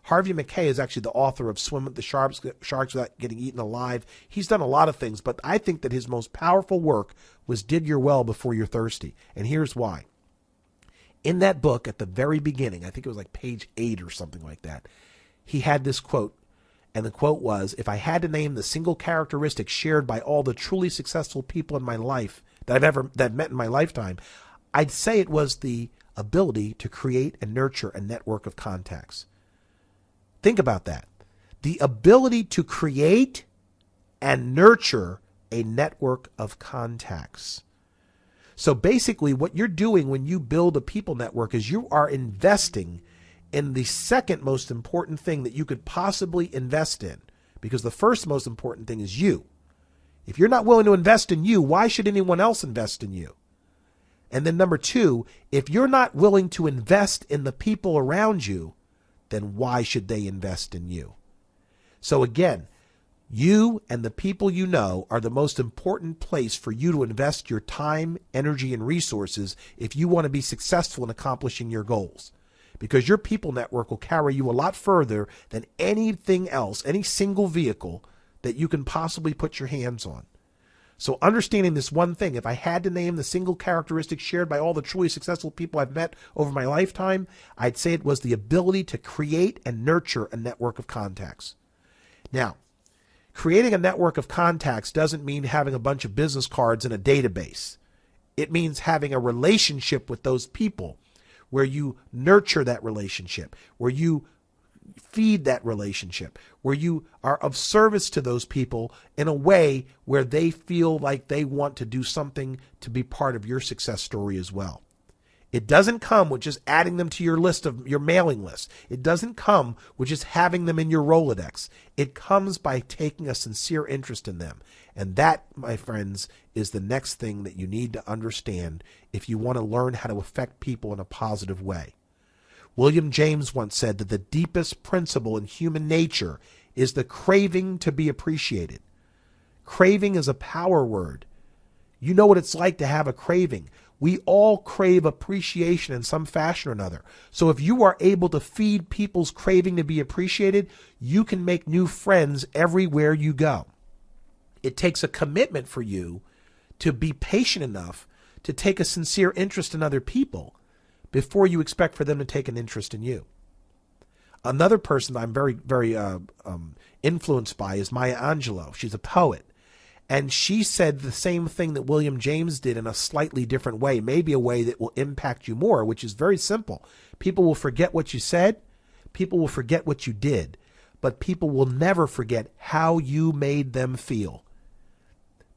Harvey Mackay is actually the author of Swim with the Sharks Without Getting Eaten Alive. He's done a lot of things, but I think that his most powerful work was Dig Your Well Before You're Thirsty. And here's why. In that book, at the very beginning, I think it was like page 8 or something like that, he had this quote. And the quote was, if I had to name the single characteristic shared by all the truly successful people in my life that I've met in my lifetime, I'd say it was the ability to create and nurture a network of contacts. Think about that. The ability to create and nurture a network of contacts. So basically what you're doing when you build a people network is you are investing in the second most important thing that you could possibly invest in, because the first most important thing is you. If you're not willing to invest in you, why should anyone else invest in you? And then number 2, if you're not willing to invest in the people around you, then why should they invest in you? So again, you and the people you know are the most important place for you to invest your time, energy, and resources if you want to be successful in accomplishing your goals. Because your people network will carry you a lot further than anything else, any single vehicle that you can possibly put your hands on. So understanding this one thing, if I had to name the single characteristic shared by all the truly successful people I've met over my lifetime, I'd say it was the ability to create and nurture a network of contacts. Now, creating a network of contacts doesn't mean having a bunch of business cards in a database. It means having a relationship with those people, where you nurture that relationship, where you feed that relationship, where you are of service to those people in a way where they feel like they want to do something to be part of your success story as well. It doesn't come with just adding them to your list of your mailing list. It doesn't come with just having them in your Rolodex. It comes by taking a sincere interest in them. And that, my friends, is the next thing that you need to understand if you want to learn how to affect people in a positive way. William James once said that the deepest principle in human nature is the craving to be appreciated. Craving is a power word. You know what it's like to have a craving. We all crave appreciation in some fashion or another. So if you are able to feed people's craving to be appreciated, you can make new friends everywhere you go. It takes a commitment for you to be patient enough to take a sincere interest in other people before you expect for them to take an interest in you. Another person I'm very influenced by is Maya Angelou. She's a poet. And she said the same thing that William James did in a slightly different way, maybe a way that will impact you more, which is very simple. People will forget what you said. People will forget what you did. But people will never forget how you made them feel.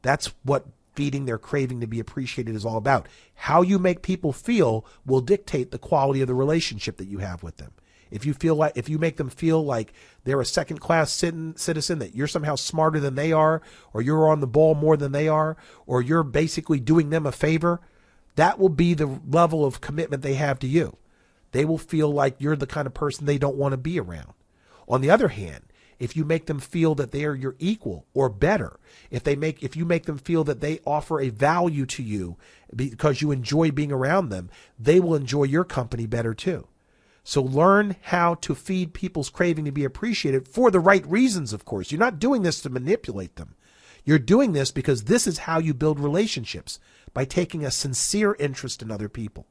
That's what feeding their craving to be appreciated is all about. How you make people feel will dictate the quality of the relationship that you have with them. If you make them feel like they're a second-class citizen, that you're somehow smarter than they are, or you're on the ball more than they are, or you're basically doing them a favor, that will be the level of commitment they have to you. they will feel like you're the kind of person they don't want to be around. On the other hand, if you make them feel that they are your equal or better, if you make them feel that they offer a value to you because you enjoy being around them, they will enjoy your company better too. So learn how to feed people's craving to be appreciated for the right reasons, of course. You're not doing this to manipulate them. You're doing this because this is how you build relationships, by taking a sincere interest in other people.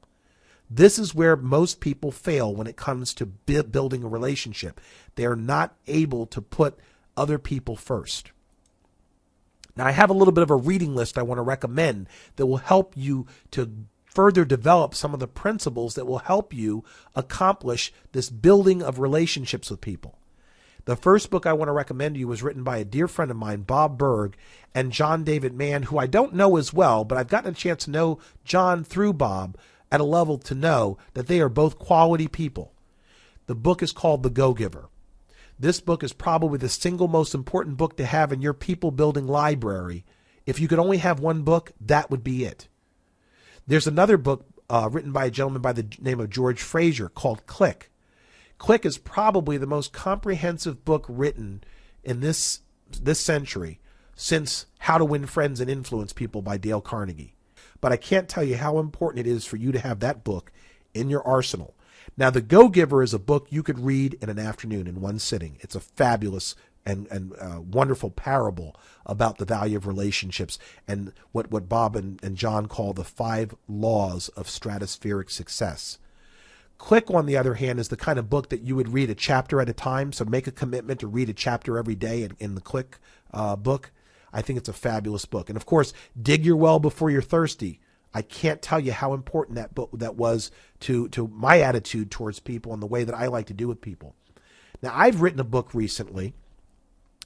This is where most people fail when it comes to building a relationship. They are not able to put other people first. Now, I have a little bit of a reading list I want to recommend that will help you to further develop some of the principles that will help you accomplish this building of relationships with people. The first book I want to recommend to you was written by a dear friend of mine, Bob Berg, and John David Mann, who I don't know as well, but I've gotten a chance to know John through Bob at a level to know that they are both quality people. The book is called The Go-Giver. This book is probably the single most important book to have in your people building library. If you could only have one book, that would be it. There's another book written by a gentleman by the name of George Fraser called Click. Click is probably the most comprehensive book written in this century since How to Win Friends and Influence People by Dale Carnegie. But I can't tell you how important it is for you to have that book in your arsenal. Now, The Go-Giver is a book you could read in an afternoon in one sitting. It's a fabulous and wonderful parable about the value of relationships and what Bob and John call the 5 laws of stratospheric success. Click, on the other hand, is the kind of book that you would read a chapter at a time. So make a commitment to read a chapter every day in the Click book. I think it's a fabulous book. And of course, Dig Your Well Before You're Thirsty. I can't tell you how important that book that was to my attitude towards people and the way that I like to do with people. Now, I've written a book recently,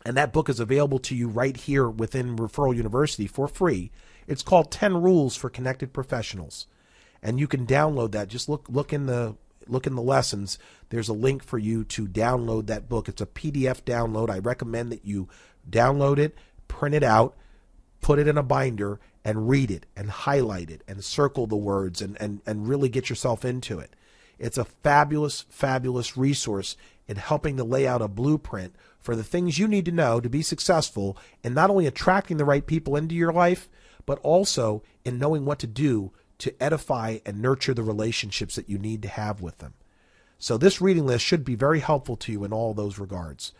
and that book is available to you right here within Referral University for free. It's called 10 Rules for Connected Professionals. And you can download that. Just look in the lessons. There's a link for you to download that book. It's a PDF download. I recommend that you download it, print it out, put it in a binder, and read it and highlight it and circle the words and really get yourself into it. It's a fabulous, fabulous resource in helping to lay out a blueprint for the things you need to know to be successful in not only attracting the right people into your life, but also in knowing what to do to edify and nurture the relationships that you need to have with them. So this reading list should be very helpful to you in all those regards.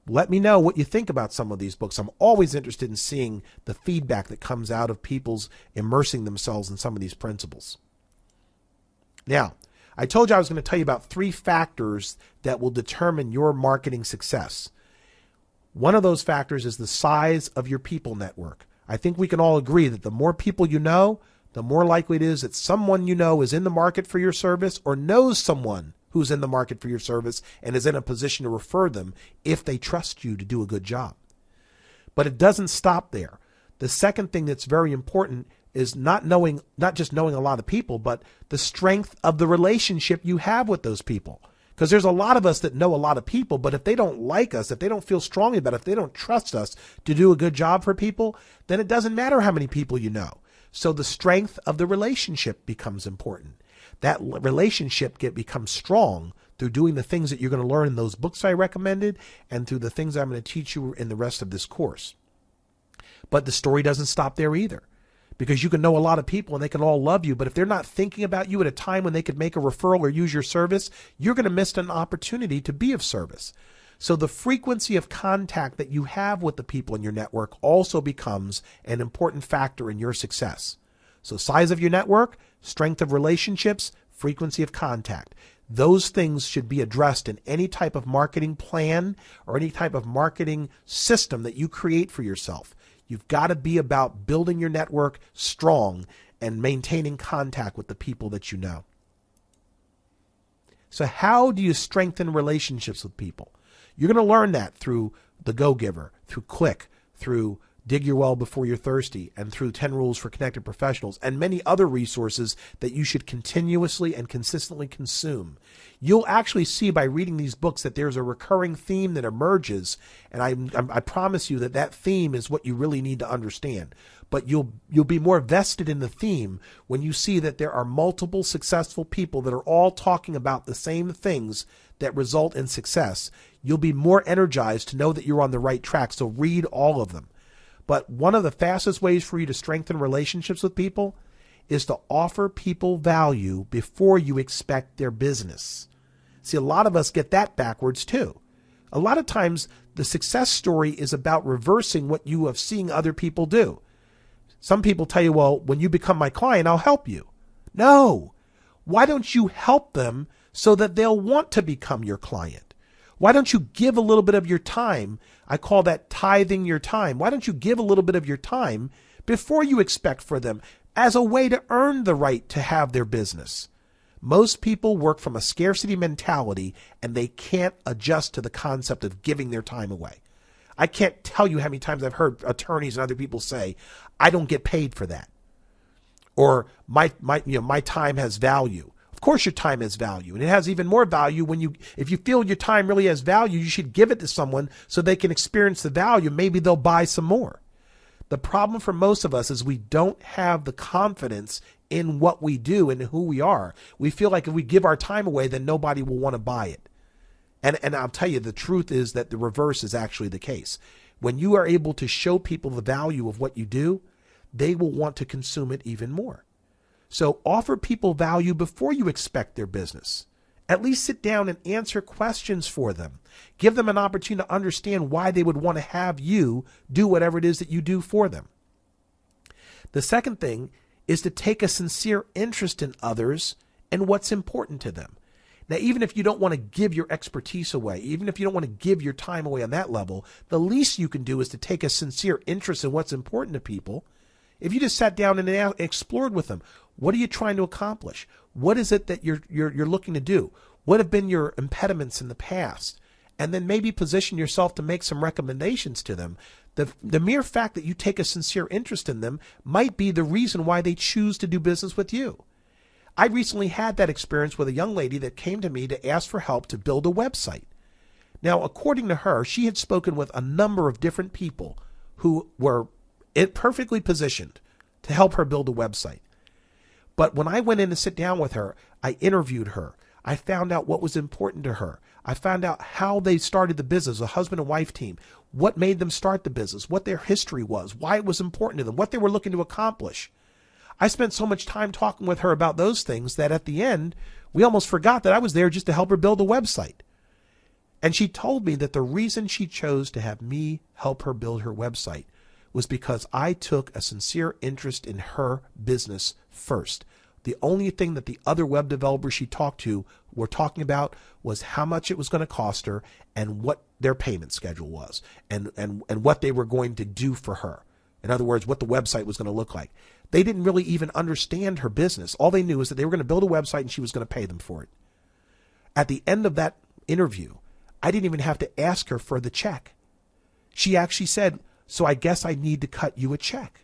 Let me know what you think about some of these books. I'm always interested in seeing the feedback that comes out of people's immersing themselves in some of these principles. Now, I told you I was going to tell you about 3 factors that will determine your marketing success. One of those factors is the size of your people network. I think we can all agree that the more people you know, the more likely it is that someone you know is in the market for your service or knows someone who's in the market for your service and is in a position to refer them if they trust you to do a good job. But it doesn't stop there. The second thing that's very important is not just knowing a lot of people, but the strength of the relationship you have with those people. Because there's a lot of us that know a lot of people, but if they don't like us, if they don't feel strongly about it, if they don't trust us to do a good job for people, then it doesn't matter how many people you know. So the strength of the relationship becomes important. That relationship becomes strong through doing the things that you're going to learn in those books I recommended and through the things I'm going to teach you in the rest of this course. But the story doesn't stop there either, because you can know a lot of people and they can all love you, but if they're not thinking about you at a time when they could make a referral or use your service, you're going to miss an opportunity to be of service. So the frequency of contact that you have with the people in your network also becomes an important factor in your success. So size of your network, strength of relationships, frequency of contact. Those things should be addressed in any type of marketing plan or any type of marketing system that you create for yourself. You've got to be about building your network strong and maintaining contact with the people that you know. So how do you strengthen relationships with people? You're going to learn that through The Go-Giver, through Click, through Dig Your Well Before You're Thirsty, and through 10 Rules for Connected Professionals, and many other resources that you should continuously and consistently consume. You'll actually see by reading these books that there's a recurring theme that emerges, and I promise you that that theme is what you really need to understand. But you'll be more vested in the theme when you see that there are multiple successful people that are all talking about the same things that result in success. You'll be more energized to know that you're on the right track, so read all of them. But one of the fastest ways for you to strengthen relationships with people is to offer people value before you expect their business. See, a lot of us get that backwards too. A lot of times the success story is about reversing what you have seen other people do. Some people tell you, well, when you become my client, I'll help you. No. Why don't you help them so that they'll want to become your client? Why don't you give a little bit of your time? I call that tithing your time. Why don't you give a little bit of your time before you expect for them as a way to earn the right to have their business? Most people work from a scarcity mentality and they can't adjust to the concept of giving their time away. I can't tell you how many times I've heard attorneys and other people say, I don't get paid for that. Or my time has value. Of course your time has value, and it has even more value if you feel your time really has value, you should give it to someone so they can experience the value. Maybe they'll buy some more. The problem for most of us is we don't have the confidence in what we do and who we are. We feel like if we give our time away, then nobody will want to buy it. And I'll tell you, the truth is that the reverse is actually the case. When you are able to show people the value of what you do, they will want to consume it even more. So offer people value before you expect their business. At least sit down and answer questions for them. Give them an opportunity to understand why they would want to have you do whatever it is that you do for them. The second thing is to take a sincere interest in others and what's important to them. Now, even if you don't want to give your expertise away, even if you don't want to give your time away on that level, the least you can do is to take a sincere interest in what's important to people. If you just sat down and explored with them, what are you trying to accomplish? What is it that you're looking to do? What have been your impediments in the past? And then maybe position yourself to make some recommendations to them. The mere fact that you take a sincere interest in them might be the reason why they choose to do business with you. I recently had that experience with a young lady that came to me to ask for help to build a website. Now, according to her, she had spoken with a number of different people who were perfectly positioned to help her build a website. But when I went in to sit down with her, I interviewed her. I found out what was important to her. I found out how they started the business, a husband and wife team, what made them start the business, what their history was, why it was important to them, what they were looking to accomplish. I spent so much time talking with her about those things that at the end, we almost forgot that I was there just to help her build a website. And she told me that the reason she chose to have me help her build her website was because I took a sincere interest in her business first. The only thing that the other web developers she talked to were talking about was how much it was going to cost her and what their payment schedule was and what they were going to do for her. In other words, what the website was going to look like. They didn't really even understand her business. All they knew is that they were going to build a website and she was going to pay them for it. At the end of that interview, I didn't even have to ask her for the check. She actually said, so I guess I need to cut you a check.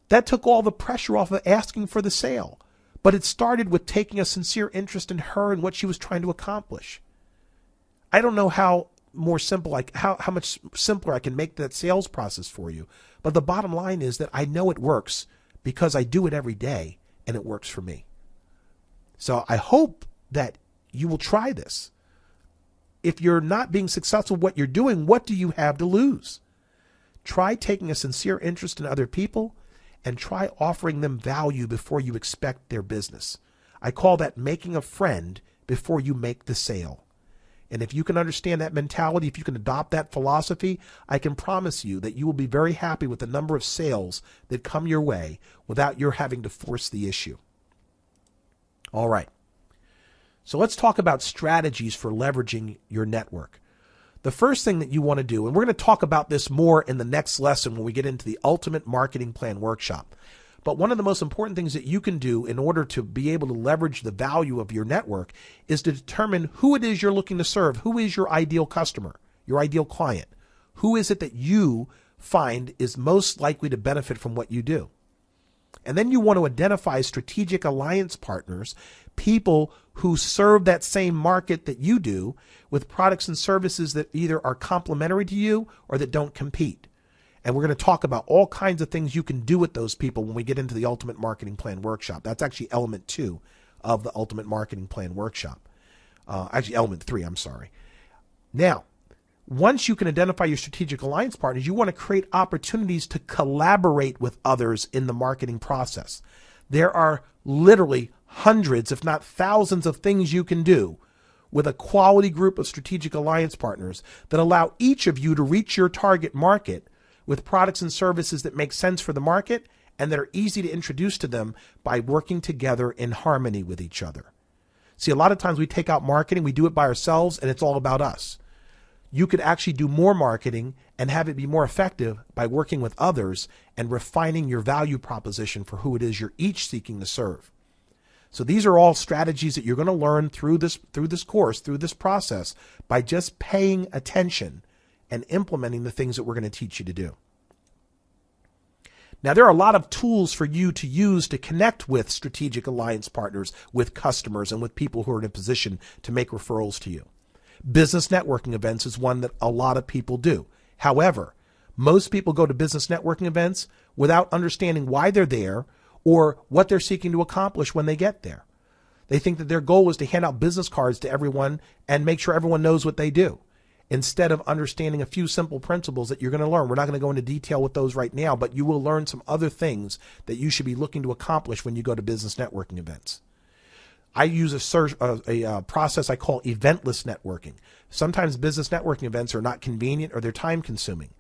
That took all the pressure off of asking for the sale. But it started with taking a sincere interest in her and what she was trying to accomplish. I don't know how much simpler I can make that sales process for you. But the bottom line is that I know it works because I do it every day and it works for me. So I hope that you will try this. If you're not being successful at what you're doing, what do you have to lose? Try taking a sincere interest in other people and try offering them value before you expect their business. I call that making a friend before you make the sale. And if you can understand that mentality, if you can adopt that philosophy, I can promise you that you will be very happy with the number of sales that come your way without your having to force the issue. All right. So let's talk about strategies for leveraging your network. The first thing that you want to do, and we're going to talk about this more in the next lesson when we get into the Ultimate Marketing Plan Workshop. But one of the most important things that you can do in order to be able to leverage the value of your network is to determine who it is you're looking to serve. Who is your ideal customer, your ideal client? Who is it that you find is most likely to benefit from what you do. And then you want to identify strategic alliance partners, people who serve that same market that you do, with products and services that either are complementary to you or that don't compete. And we're going to talk about all kinds of things you can do with those people when we get into the Ultimate Marketing Plan Workshop. That's actually element 2 of the Ultimate Marketing Plan Workshop. Actually, element 3, I'm sorry. Now, once you can identify your strategic alliance partners, you want to create opportunities to collaborate with others in the marketing process. There are literally hundreds, if not thousands, of things you can do with a quality group of strategic alliance partners that allow each of you to reach your target market with products and services that make sense for the market and that are easy to introduce to them by working together in harmony with each other. See, a lot of times we take out marketing, we do it by ourselves, and it's all about us. You could actually do more marketing and have it be more effective by working with others and refining your value proposition for who it is you're each seeking to serve. So these are all strategies that you're going to learn through this course, through this process, by just paying attention and implementing the things that we're going to teach you to do. Now, there are a lot of tools for you to use to connect with strategic alliance partners, with customers, and with people who are in a position to make referrals to you. Business networking events is one that a lot of people do. However, most people go to business networking events without understanding why they're there or what they're seeking to accomplish when they get there. They think that their goal is to hand out business cards to everyone and make sure everyone knows what they do, instead of understanding a few simple principles that you're going to learn. We're not going to go into detail with those right now, but you will learn some other things that you should be looking to accomplish when you go to business networking events. I use a process I call eventless networking. Sometimes business networking events are not convenient or they're time consuming.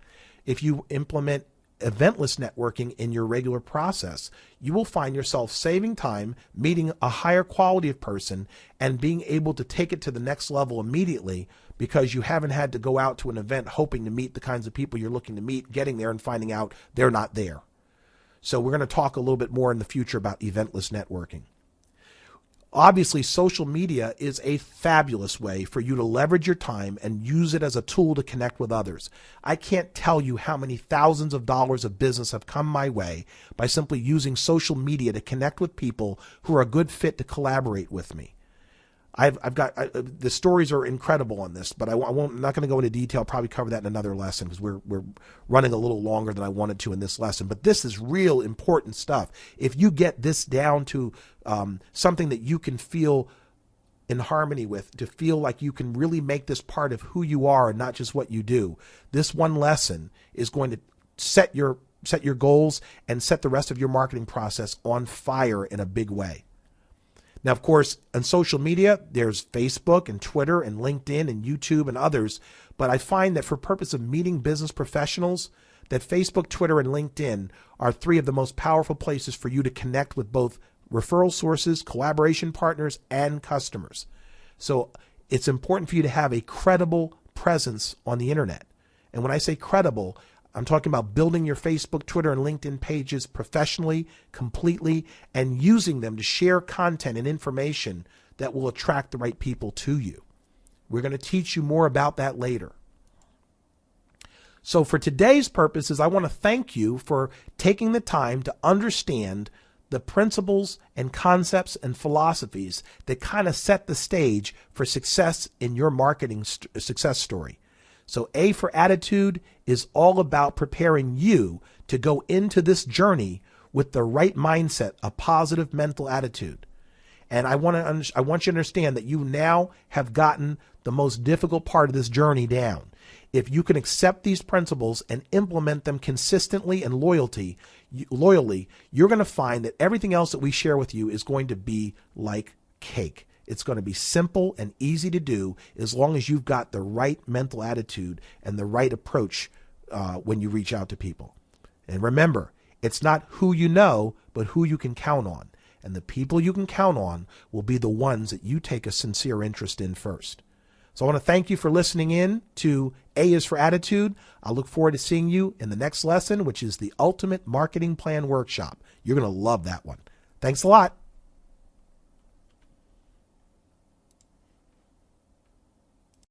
If you implement eventless networking in your regular process, you will find yourself saving time, meeting a higher quality of person, and being able to take it to the next level immediately because you haven't had to go out to an event hoping to meet the kinds of people you're looking to meet, getting there and finding out they're not there. So we're going to talk a little bit more in the future about eventless networking. Obviously, social media is a fabulous way for you to leverage your time and use it as a tool to connect with others. I can't tell you how many thousands of dollars of business have come my way by simply using social media to connect with people who are a good fit to collaborate with me. The stories are incredible on this, but I'm not going to go into detail. I'll probably cover that in another lesson because we're running a little longer than I wanted to in this lesson. But this is real important stuff. If you get this down to something that you can feel in harmony with, to feel like you can really make this part of who you are and not just what you do, this one lesson is going to set your goals and set the rest of your marketing process on fire in a big way. Now, of course, on social media, there's Facebook and Twitter and LinkedIn and YouTube and others. But I find that for purpose of meeting business professionals, that Facebook, Twitter, and LinkedIn are 3 of the most powerful places for you to connect with both referral sources, collaboration partners, and customers. So it's important for you to have a credible presence on the internet. And when I say credible, I'm talking about building your Facebook, Twitter, and LinkedIn pages professionally, completely, and using them to share content and information that will attract the right people to you. We're going to teach you more about that later. So for today's purposes, I want to thank you for taking the time to understand the principles and concepts and philosophies that kind of set the stage for success in your marketing success story. So A for Attitude is all about preparing you to go into this journey with the right mindset, a positive mental attitude. And I want you to understand that you now have gotten the most difficult part of this journey down. If you can accept these principles and implement them consistently and loyally, you're going to find that everything else that we share with you is going to be like cake. It's going to be simple and easy to do as long as you've got the right mental attitude and the right approach when you reach out to people. And remember, it's not who you know, but who you can count on. And the people you can count on will be the ones that you take a sincere interest in first. So I want to thank you for listening in to A is for Attitude. I look forward to seeing you in the next lesson, which is the Ultimate Marketing Plan Workshop. You're going to love that one. Thanks a lot.